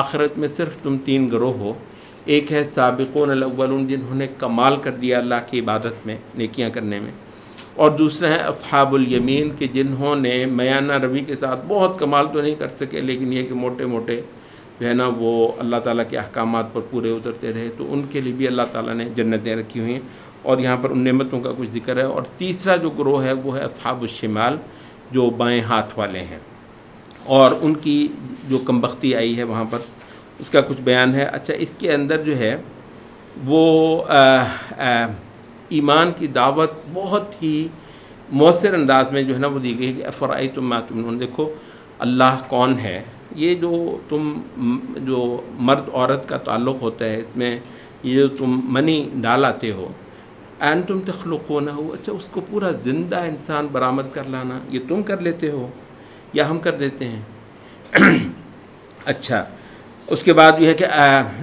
آخرت میں صرف تم 3 گروہ ہو۔ ایک ہے سابقون الاولون، جنہوں نے کمال کر دیا اللہ کی عبادت میں، نیکیاں کرنے میں، اور دوسرا ہے اصحاب الیمین، کہ جنہوں نے میانہ روی کے ساتھ بہت کمال تو نہیں کر سکے، لیکن یہ کہ موٹے موٹے جو ہے نا وہ اللہ تعالیٰ کے احکامات پر پورے اترتے رہے، تو ان کے لیے بھی اللہ تعالیٰ نے جنتیں رکھی ہوئی ہیں، اور یہاں پر ان نعمتوں کا کچھ ذکر ہے۔ اور تیسرا جو گروہ ہے وہ ہے اصحاب الشمال، جو بائیں ہاتھ والے ہیں، اور ان کی جو کمبختی آئی ہے وہاں پر اس کا کچھ بیان ہے۔ اچھا، اس کے اندر جو ہے وہ ایمان کی دعوت بہت ہی مؤثر انداز میں جو ہے نا وہ دی گئی کہ افرأیتم ما تمنون، دیکھو اللہ کون ہے۔ یہ جو مرد عورت کا تعلق ہوتا ہے، اس میں یہ جو تم منی ڈالاتے ہو، انتم تخلقونہ، اچھا اس کو پورا زندہ انسان برآمد کر لانا یہ تم کر لیتے ہو یا ہم کر دیتے ہیں؟ اچھا، اس کے بعد یہ ہے کہ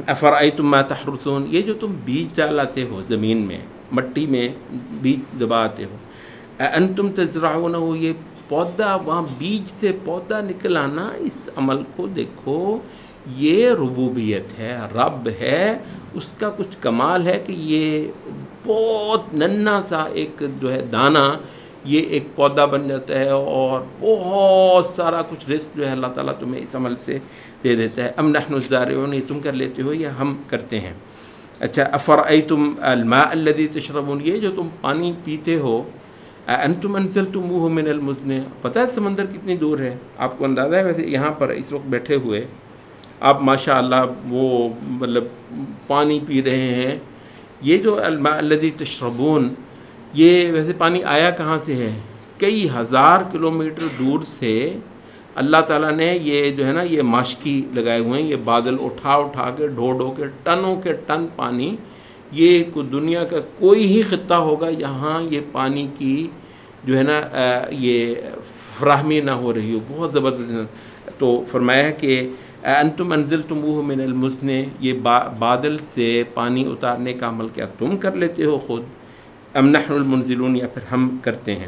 افرأیتم ما تحرثون، یہ جو تم بیج ڈالاتے ہو زمین میں، مٹی میں بیج دباتے ہو، انتم تزرعونہ، یہ پودا، وہاں بیج سے پودا نکل آنا، اس عمل کو دیکھو، یہ ربوبیت ہے، رب ہے، اس کا کچھ کمال ہے کہ یہ بہت ننھا سا ایک جو ہے دانہ یہ ایک پودا بن جاتا ہے، اور بہت سارا کچھ رزق جو ہے اللہ تعالیٰ تمہیں اس عمل سے دے دیتا ہے۔ ام نحن الزارعون، یہ تم کر لیتے ہو یا ہم کرتے ہیں؟ اچھا، افرأیتم الماء الذی تشربون، یہ جو تم پانی پیتے ہو، انتم انزلتموہ من المزن، پتہ ہے سمندر کتنی دور ہے؟ آپ کو اندازہ ہے؟ ویسے یہاں پر اس وقت بیٹھے ہوئے آپ ماشاءاللہ وہ مطلب پانی پی رہے ہیں، یہ جو الماء الذی تشربون، یہ ویسے پانی آیا کہاں سے ہے؟ کئی ہزار کلومیٹر دور سے اللہ تعالیٰ نے یہ جو ہے نا یہ ماشکی لگائے ہوئے ہیں، یہ بادل اٹھا اٹھا کے ڈھو ڈھو کے ٹنوں کے ٹن پانی، یہ دنیا کا کوئی ہی خطہ ہوگا یہاں یہ پانی کی جو ہے نا یہ فراہمی نہ ہو رہی ہو، بہت زبردست۔ تو فرمایا ہے کہ انتم انزلتموہ من المزن، یہ بادل سے پانی اتارنے کا عمل کیا تم کر لیتے ہو خود؟ ام نحن المنزلون، یا پھر ہم کرتے ہیں؟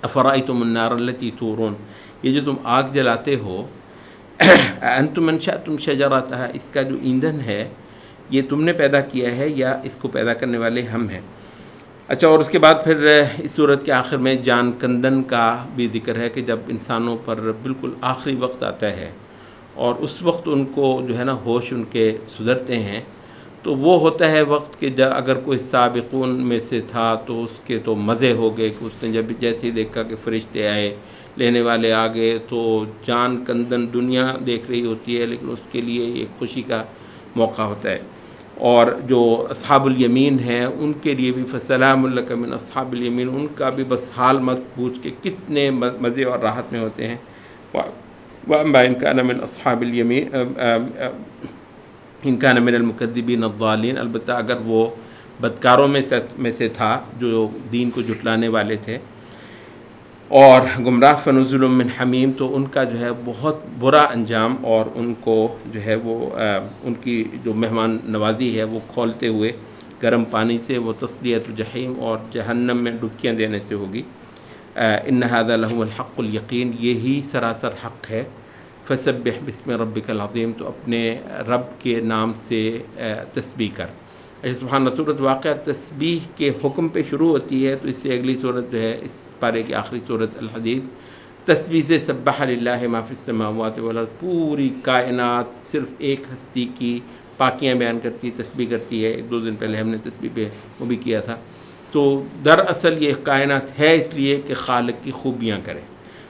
افرأیتم النار التی تورون، یہ جو تم آگ جلاتے ہو، انتم انشأتم شجرتها، اس کا جو ایندھن ہے یہ تم نے پیدا کیا ہے یا اس کو پیدا کرنے والے ہم ہیں؟ اچھا، اور اس کے بعد پھر اس صورت کے آخر میں جان کندن کا بھی ذکر ہے کہ جب انسانوں پر بالکل آخری وقت آتا ہے اور اس وقت ان کو جو ہے نا ہوش ان کے سدھرتے ہیں، تو وہ ہوتا ہے وقت کہ اگر کوئی سابقون میں سے تھا تو اس کے تو مزے ہو گئے کہ اس نے جب جیسے ہی دیکھا کہ فرشتے آئے، لینے والے آ گئے، تو جان کندن دنیا دیکھ رہی ہوتی ہے، لیکن اس کے لیے ایک خوشی کا موقع ہوتا ہے۔ اور جو اصحاب الیمین ہیں ان کے لیے بھی فسلام لک من اصحاب الیمین، ان کا بھی بس حال مت پوچھ کے کتنے مزے اور راحت میں ہوتے ہیں۔ وَأَمَّا إِنْ كَانَ مِنْ أَصْحَابِ الْيَمِينِ إِنْ كَانَ مِنَ الْمُكَذِّبِينَ الضَّالِّينَ، البتہ اگر وہ بدکاروں میں سے تھا جو دین کو جھٹلانے والے تھے اور گمراہ، فنزل من حمیم، تو ان کا جو ہے بہت برا انجام، اور ان کو جو ہے وہ ان کی جو مہمان نوازی ہے وہ کھولتے ہوئے گرم پانی سے، وہ تسلیۃ الجحیم، اور جہنم میں ڈبکیاں دینے سے ہوگی۔ ان ھذا لہو الحق الیقین، یہی سراسر حق ہے۔ فسبح بسم ربک العظیم، تو اپنے رب کے نام سے تسبیح کر۔ سبحان اللہ، صورت واقعہ تسبیح کے حکم پہ شروع ہوتی ہے، تو اس سے اگلی صورت جو ہے اس پارے کی آخری صورت الحدید، تسبیح سے سبح للہ ما فی السماوات والارض، پوری کائنات صرف ایک ہستی کی پاکیاں بیان کرتی، تسبیح کرتی ہے۔ 2 دن پہلے ہم نے تسبیح پہ وہ بھی کیا تھا۔ تو دراصل یہ کائنات ہے اس لیے کہ خالق کی خوبیاں کرے،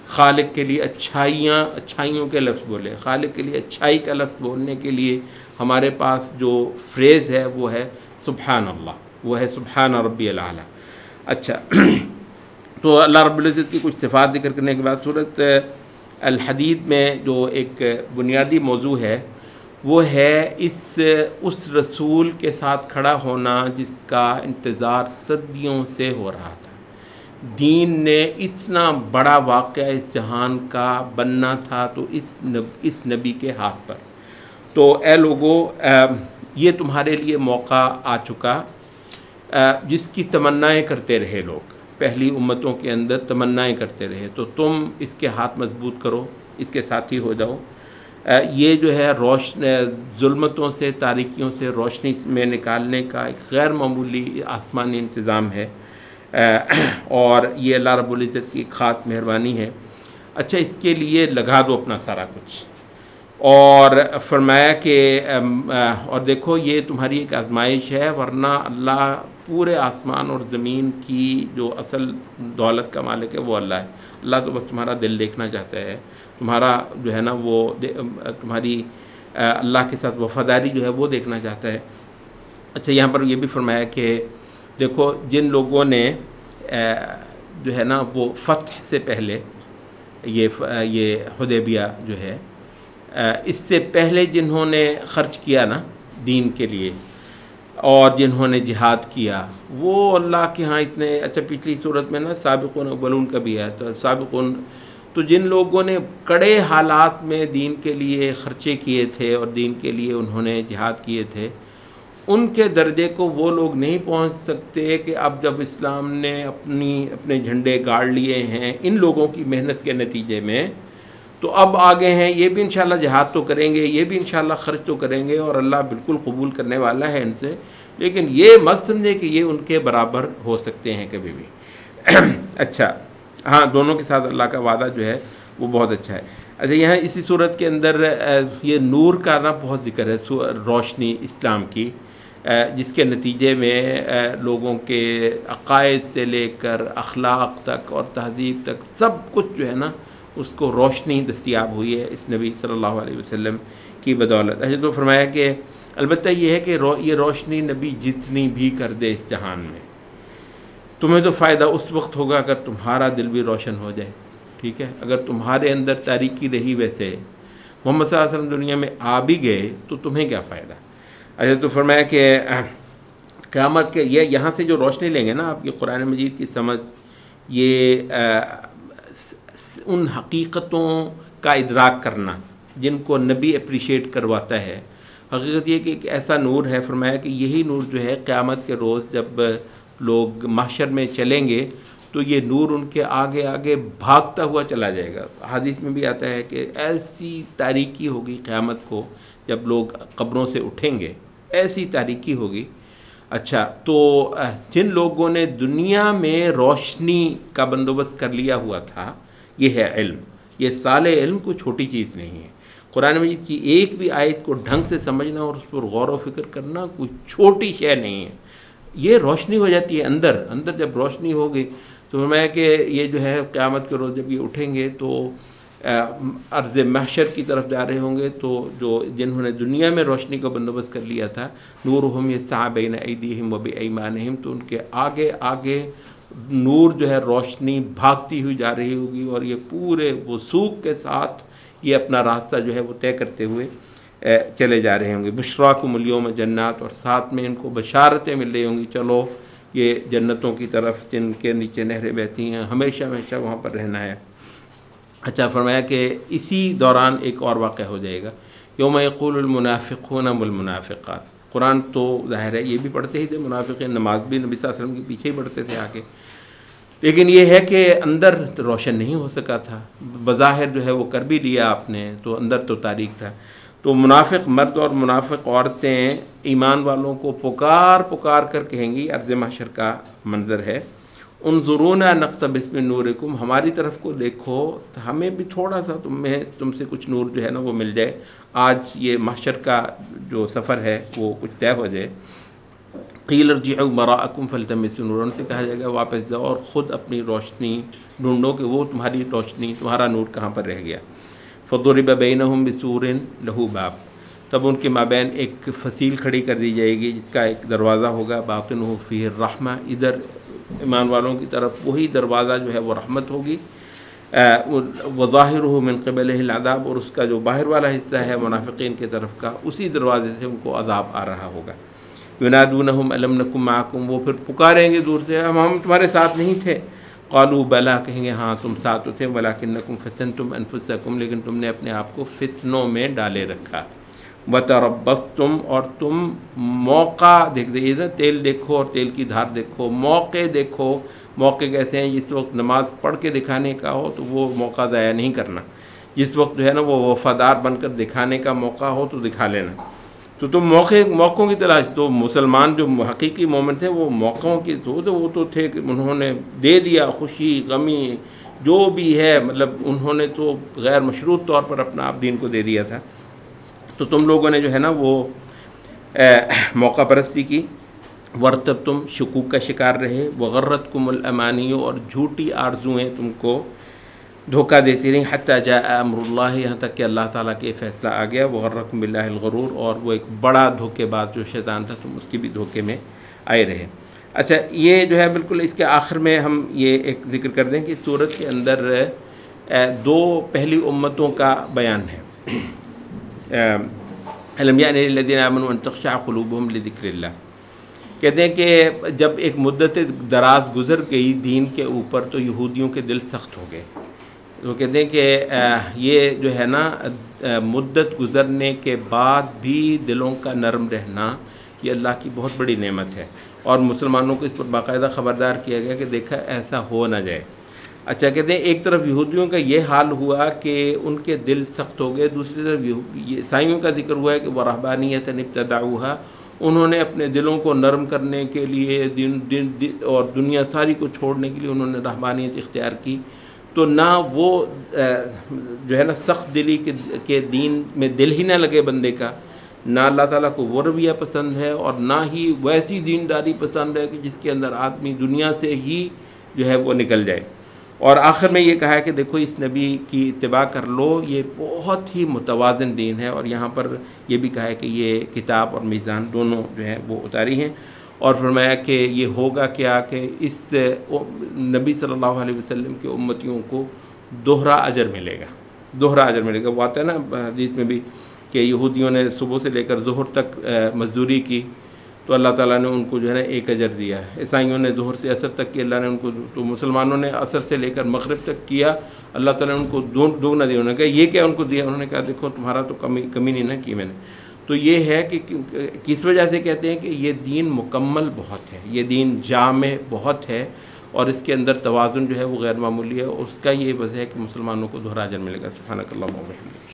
خالق کے لیے اچھائیوں کے لفظ بولے، خالق کے لیے اچھائی کا لفظ بولنے کے لیے ہمارے پاس جو فریز ہے وہ ہے سبحان اللہ، وہ ہے سبحان ربی الاعلیٰ۔ اچھا، تو اللہ رب العزت کی کچھ صفات ذکر کرنے کے بعد صورت الحدید میں جو ایک بنیادی موضوع ہے وہ ہے اس رسول کے ساتھ کھڑا ہونا جس کا انتظار صدیوں سے ہو رہا تھا۔ دین نے اتنا بڑا واقعہ اس جہان کا بننا تھا تو اس نبی کے ہاتھ پر۔ تو اے لوگو، یہ تمہارے لیے موقع آ چکا جس کی تمنائیں کرتے رہے لوگ، پہلی امتوں کے اندر تمنائیں کرتے رہے، تو تم اس کے ہاتھ مضبوط کرو، اس کے ساتھی ہو جاؤ۔ یہ جو ہے ظلمتوں سے، تاریکیوں سے روشنی میں نکالنے کا ایک غیر معمولی آسمانی انتظام ہے، اور یہ اللہ رب العزت کی خاص مہربانی ہے۔ اچھا، اس کے لیے لگا دو اپنا سارا کچھ، اور فرمایا کہ اور دیکھو یہ تمہاری ایک آزمائش ہے، ورنہ اللہ پورے آسمان اور زمین کی جو اصل دولت کا مالک ہے وہ اللہ ہے۔ اللہ تو بس تمہارا دل دیکھنا چاہتا ہے، تمہارا جو ہے نا وہ تمہاری اللہ کے ساتھ وفاداری جو ہے وہ دیکھنا چاہتا ہے۔ اچھا، یہاں پر یہ بھی فرمایا کہ دیکھو جن لوگوں نے جو ہے نا وہ فتح سے پہلے یہ حدیبیہ جو ہے، اس سے پہلے جنہوں نے خرچ کیا نا دین کے لیے اور جنہوں نے جہاد کیا، وہ اللہ کے ہاں اس نے، اچھا پچھلی صورت میں نا سابقون اولون کا بھی ہے، تو سابقون تو جن لوگوں نے کڑے حالات میں دین کے لیے خرچے کیے تھے اور دین کے لیے انہوں نے جہاد کیے تھے، ان کے درجے کو وہ لوگ نہیں پہنچ سکتے کہ اب جب اسلام نے اپنے جھنڈے گاڑ لیے ہیں ان لوگوں کی محنت کے نتیجے میں، تو اب آگے ہیں یہ بھی انشاءاللہ جہاد تو کریں گے، یہ بھی انشاءاللہ خرچ تو کریں گے، اور اللہ بالکل قبول کرنے والا ہے ان سے، لیکن یہ مت سمجھے کہ یہ ان کے برابر ہو سکتے ہیں کبھی بھی۔ اچھا، ہاں، دونوں کے ساتھ اللہ کا وعدہ جو ہے وہ بہت اچھا ہے۔ اچھا، یہاں اسی صورت کے اندر یہ نور کا نا بہت ذکر ہے، روشنی اسلام کی، جس کے نتیجے میں لوگوں کے عقائد سے لے کر اخلاق تک اور تہذیب تک سب کچھ جو ہے نا اس کو روشنی دستیاب ہوئی ہے اس نبی صلی اللہ علیہ وسلم کی بدولت۔ اچھا، تو فرمایا کہ البتہ یہ ہے کہ یہ روشنی نبی جتنی بھی کر دے اس جہان میں، تمہیں تو فائدہ اس وقت ہوگا اگر تمہارا دل بھی روشن ہو جائے، ٹھیک ہے؟ اگر تمہارے اندر تاریکی رہی، ویسے محمد صلی اللہ علیہ وسلم دنیا میں آ بھی گئے تو تمہیں کیا فائدہ۔ اچھا، تو فرمایا کہ قیامت کے یہاں سے جو روشنی لیں گے نا آپ کی قرآن مجید کی سمجھ، یہ ان حقیقتوں کا ادراک کرنا جن کو نبی اپریشیٹ کرواتا ہے۔ حقیقت یہ کہ ایک ایسا نور ہے، فرمایا کہ یہی نور جو ہے قیامت کے روز جب لوگ محشر میں چلیں گے تو یہ نور ان کے آگے آگے بھاگتا ہوا چلا جائے گا۔ حدیث میں بھی آتا ہے کہ ایسی تاریکی ہوگی قیامت کو، جب لوگ قبروں سے اٹھیں گے ایسی تاریکی ہوگی۔ اچھا، تو جن لوگوں نے دنیا میں روشنی کا بندوبست کر لیا ہوا تھا، یہ ہے علم، یہ سال علم کوئی چھوٹی چیز نہیں ہے۔ قرآن مجید کی ایک بھی آیت کو ڈھنگ سے سمجھنا اور اس پر غور و فکر کرنا کوئی چھوٹی شے نہیں ہے. یہ روشنی ہو جاتی ہے اندر جب روشنی ہوگی تو فرمایا کہ یہ جو ہے قیامت کے روز جب یہ اٹھیں گے تو عرض محشر کی طرف جا رہے ہوں گے، تو جنہوں نے دنیا میں روشنی کا بندوبست کر لیا تھا، نورہم یسعی بین ایدیہم و بایمانہم، تو ان کے آگے آگے نور جو ہے روشنی بھاگتی ہوئی جا رہی ہوگی، اور یہ پورے وثوق کے ساتھ یہ اپنا راستہ جو ہے وہ طے کرتے ہوئے چلے جا رہے ہوں گے. بشراکم الیوم جنات، اور ساتھ میں ان کو بشارتیں مل رہی ہوں گی، چلو یہ جنتوں کی طرف جن کے نیچے نہریں بہتی ہیں، ہمیشہ ہمیشہ وہاں پر رہنا ہے. اچھا فرمایا کہ اسی دوران ایک اور واقعہ ہو جائے گا، یوم یقول المنافقون والمنافقات. قرآن تو ظاہر ہے یہ بھی پڑھتے ہی تھے منافقین، نماز بھی نبی صلی اللہ علیہ وسلم کے پیچھے ہی پڑھتے تھے آگے، لیکن یہ ہے کہ اندر روشن نہیں ہو سکا تھا. بظاہر جو ہے وہ کر بھی لیا آپ نے، تو اندر تو تاریک تھا. تو منافق مرد اور منافق عورتیں ایمان والوں کو پکار کر کہیں گی، عرض محشر کا منظر ہے، انظرونا نقتبس من نورکم، ہماری طرف کو دیکھو تو ہمیں بھی تھوڑا سا تم سے کچھ نور جو ہے نا وہ مل جائے، آج یہ محشر کا جو سفر ہے وہ کچھ طے ہو جائے. قیل ارجعوا وراءکم فالتمسوا نورا، ان سے کہا جائے گا واپس جاؤ اور خود اپنی روشنی ڈھونڈو کہ وہ تمہاری روشنی، تمہارا نور کہاں پر رہ گیا. فضرب بینہم بسور لہ باب، تب ان کے مابین ایک فصیل کھڑی کر دی جائے گی جس کا ایک دروازہ ہوگا، باطنہ فیہ الرحمہ، ادھر ایمان والوں کی طرف وہی دروازہ جو ہے وہ رحمت ہوگی، وظاہرہ من قبلہ العذاب، اور اس کا جو باہر والا حصہ ہے منافقین کی طرف کا، اسی دروازے سے ان کو عذاب آ رہا ہوگا. ینادونہم الم نکن معکم، وہ پھر پکاریں گے دور سے، ہم تمہارے ساتھ نہیں تھے. قالوا بلا، کہیں گے ہاں تم ساتھ تھے، ولکنکم فتنتم انفسکم، لیکن تم نے اپنے آپ کو فتنوں میں ڈالے رکھا. وتربصتم، اور تم موقع دیکھ دیجیے نا، تیل دیکھو اور تیل کی دھار دیکھو، موقع دیکھو. موقع کیسے ہیں؟ جس وقت نماز پڑھ کے دکھانے کا ہو تو وہ موقع ضائع نہیں کرنا، جس وقت جو ہے نا وہ وفادار بن کر دکھانے کا موقع ہو تو دکھا لینا. تو تم موقعوں کی تلاش، تو مسلمان جو حقیقی مومن تھے وہ موقعوں کی وہ تو تھے کہ انہوں نے دے دیا، خوشی غمی جو بھی ہے، مطلب انہوں نے تو غیر مشروط طور پر اپنا آپ دین کو دے دیا تھا. تو تم لوگوں نے جو ہے نا وہ موقع پرستی کی. ورتبتم، شکوک کا شکار رہے. وغرتکم الامانی، اور جھوٹی آرزوئیں تم کو دھوکہ دیتی رہیں. حتی جاء امر اللہ، یہاں تک کہ اللہ تعالیٰ کے فیصلہ آ گیا. وغرکم باللہ الغرور، اور وہ ایک بڑا دھوکے باز جو شیطان تھا تم اس کی بھی دھوکے میں آئے رہے. اچھا یہ جو ہے بالکل اس کے آخر میں ہم یہ ایک ذکر کر دیں کہ سورت کے اندر دو پہلی امتوں کا بیان ہے. الم یأن للذین آمنوا ان تخشع قلوبہم لذکر اللہ. کہتے ہیں کہ جب ایک مدت دراز گزر گئی دین کے اوپر تو یہودیوں کے دل سخت ہو گئے. وہ کہتے ہیں کہ یہ جو ہے نا مدت گزرنے کے بعد بھی دلوں کا نرم رہنا یہ اللہ کی بہت بڑی نعمت ہے، اور مسلمانوں کو اس پر باقاعدہ خبردار کیا گیا کہ دیکھا ایسا ہو نہ جائے. اچھا کہتے ہیں ایک طرف یہودیوں کا یہ حال ہوا کہ ان کے دل سخت ہو گئے، دوسری طرف عیسائیوں کا ذکر ہوا ہے کہ وَرَهْبَانِيَّةً ابْتَدَعُوهَا، انہوں نے اپنے دلوں کو نرم کرنے کے لیے اور دنیا ساری کو چھوڑنے کے لیے انہوں نے رہبانیت اختیار کی. تو نہ وہ جو ہے نا سخت دلی کے دین میں دل ہی نہ لگے بندے کا، نہ اللہ تعالیٰ کو وہ رویہ پسند ہے، اور نہ ہی ویسی دینداری پسند ہے کہ جس کے اندر آدمی دنیا سے ہی جو ہے وہ نکل جائے. اور آخر میں یہ کہا ہے کہ دیکھو اس نبی کی اتباع کر لو، یہ بہت ہی متوازن دین ہے. اور یہاں پر یہ بھی کہا ہے کہ یہ کتاب اور میزان دونوں جو ہیں وہ اتاری ہیں. اور فرمایا کہ یہ ہوگا کیا کہ اس نبی صلی اللہ علیہ وسلم کے امتیوں کو دوہرا اجر ملے گا، دوہرا اجر ملے گا. وہ آتا ہے نا حدیث میں بھی کہ یہودیوں نے صبح سے لے کر ظہر تک مزدوری کی تو اللہ تعالیٰ نے ان کو جو ہے نا ایک اجر دیا. عیسائیوں نے ظہر سے عصر تک کی، اللہ نے ان کو، تو مسلمانوں نے عصر سے لے کر مغرب تک کیا، اللہ تعالیٰ نے ان کو دو نہ دیا. انہوں نے کہا یہ کیا ان کو دیا؟ انہوں نے کہا دیکھو تمہارا تو کمی نہیں نہ کی میں نے. تو یہ ہے کہ کس وجہ سے کہتے ہیں کہ یہ دین مکمل بہت ہے، یہ دین جامع بہت ہے، اور اس کے اندر توازن جو ہے وہ غیر معمولی ہے. اور اس کا یہ وجہ ہے کہ مسلمانوں کو دوہرا اجر ملے گا. سبحانک اللہم و بحمدک.